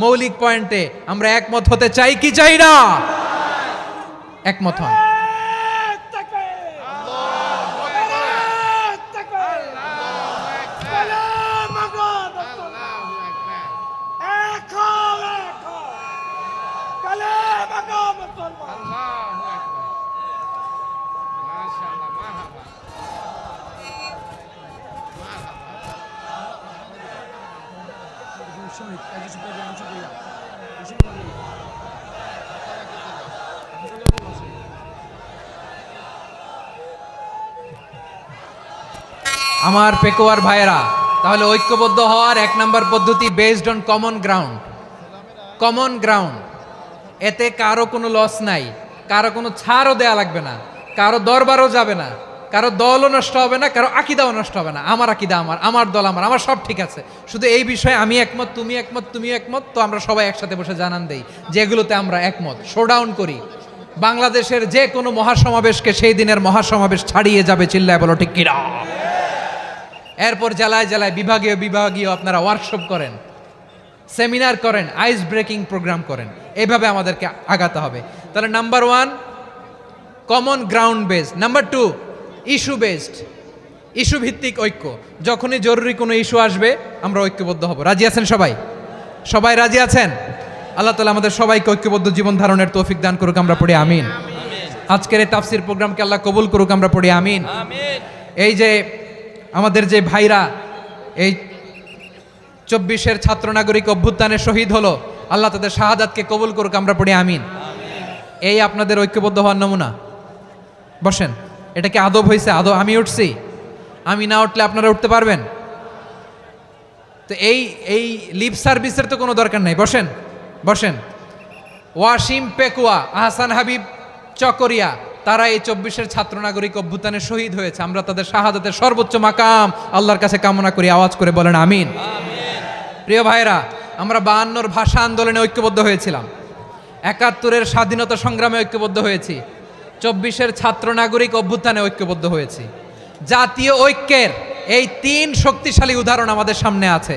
মৌলিক পয়েন্টে আমরা একমত হতে চাই কি চাই না? একমত হন। আমার পেকোয়ার ভাইয়েরা, তাহলে ঐক্যবদ্ধ হওয়ার 1 নম্বর পদ্ধতি based on common ground. Common ground, এতে কারো কোনো লস নাই, কারো কোনো ছাড়ও দেয়া লাগবে না, কারো দরবারও যাবে না, কারো দলও নষ্ট হবে না, কারো আকীদাও নষ্ট হবে না। আমার আকীদা আমার, আমার দল আমার, আমার সব ঠিক আছে। শুধু এই বিষয়ে আমি একমত, তুমি একমত, তুমি একমত, তো আমরা সবাই একসাথে বসে জানান দেই যেগুলোতে আমরা একমত, শোডাউন করি। বাংলাদেশের যে কোনো মহাসমাবেশকে সেই দিনের মহাসমাবেশ ছাড়িয়ে যাবে, চিল্লায় বলো ঠিক কিনা? এরপর জেলায় জেলায় বিভাগীয় আপনারা ওয়ার্কশপ করেন, সেমিনার করেন, আইস ব্রেকিং প্রোগ্রাম করেন। এইভাবে আমাদেরকে আগাতে হবে। তাহলে number 1 common ground based, number 2 issue based, issue ভিত্তিক ঐক্য। যখনই জরুরি কোনো ইস্যু আসবে আমরা ঐক্যবদ্ধ হব। রাজি আছেন সবাই? সবাই রাজি আছেন? আল্লাহ তাআলা আমাদের সবাইকে ঐক্যবদ্ধ জীবন ধারণের তৌফিক দান করুক, আমরা পড়ি আমিন। আজকের এই তাফসীর প্রোগ্রামকে আল্লাহ কবুল করুক, আমরা পড়ি আমিন। এই যে আমাদের যে ভাইরা এই 24-এর ছাত্র নাগরিক অভ্যুত্থানে শহীদ হলো, আল্লাহ তাদের শাহাদাতকে কবুল করুক, আমরা পড়ি আমিন। এই আপনাদের ঐক্যবদ্ধ হওয়ার নমুনা। বসেন, এটা কি আদব হয়েছে? আদব আমি উঠছি, আমি না উঠলে আপনারা উঠতে পারবেন? তো এই লিপ সার্ভিসের তো কোনো দরকার নাই। বসেন বসেন। ওয়াসিম পেকুয়া, আহসান হাবিব চকরিয়া, তারা এই 24-এর ছাত্র নাগরিক অভ্যুত্থানে শহীদ হয়েছে। আমরা তাদের শাহাদাতের সর্বোচ্চ মাকাম আল্লাহর কাছে কামনা করি। আওয়াজ করে বলেন আমিন। প্রিয় ভাইরা, আমরা 52-র ভাষা আন্দোলনে ঐক্যবদ্ধ হয়েছিলাম, 71-এর স্বাধীনতা সংগ্রামে ঐক্যবদ্ধ হয়েছি, 24-এর ছাত্র নাগরিক অভ্যুত্থানে ঐক্যবদ্ধ হয়েছি। জাতীয় ঐক্যের এই 3 শক্তিশালী উদাহরণ আমাদের সামনে আছে।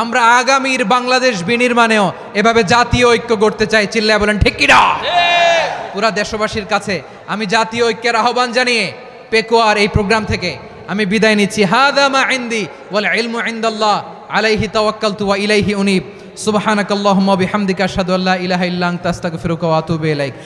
আমরা আগামীর বাংলাদেশ বিনির্মাণেও এভাবে জাতীয় ঐক্য গড়তে চাই। চিল্লায় বলেন ঠিক কিনা? পুরা দেশবাসীর কাছে আমি জাতীয় ঐক্যের আহ্বান জানিয়ে পেকুয়ার এই প্রোগ্রাম থেকে আমি বিদায় নিচ্ছি। হাদা মা ইনদি ওয়াল ইলমু ইনদাল্লাহ আলাইহি তাওয়াক্কালতু ওয়া ইলাইহি উনীব। সুবহানাকাল্লাহুম্মা বিহামদিকা আশহাদু আল্লা ইলাহা ইল্লা আনতা আস্তাগফিরুকা ওয়া আতুবু ইলাইক।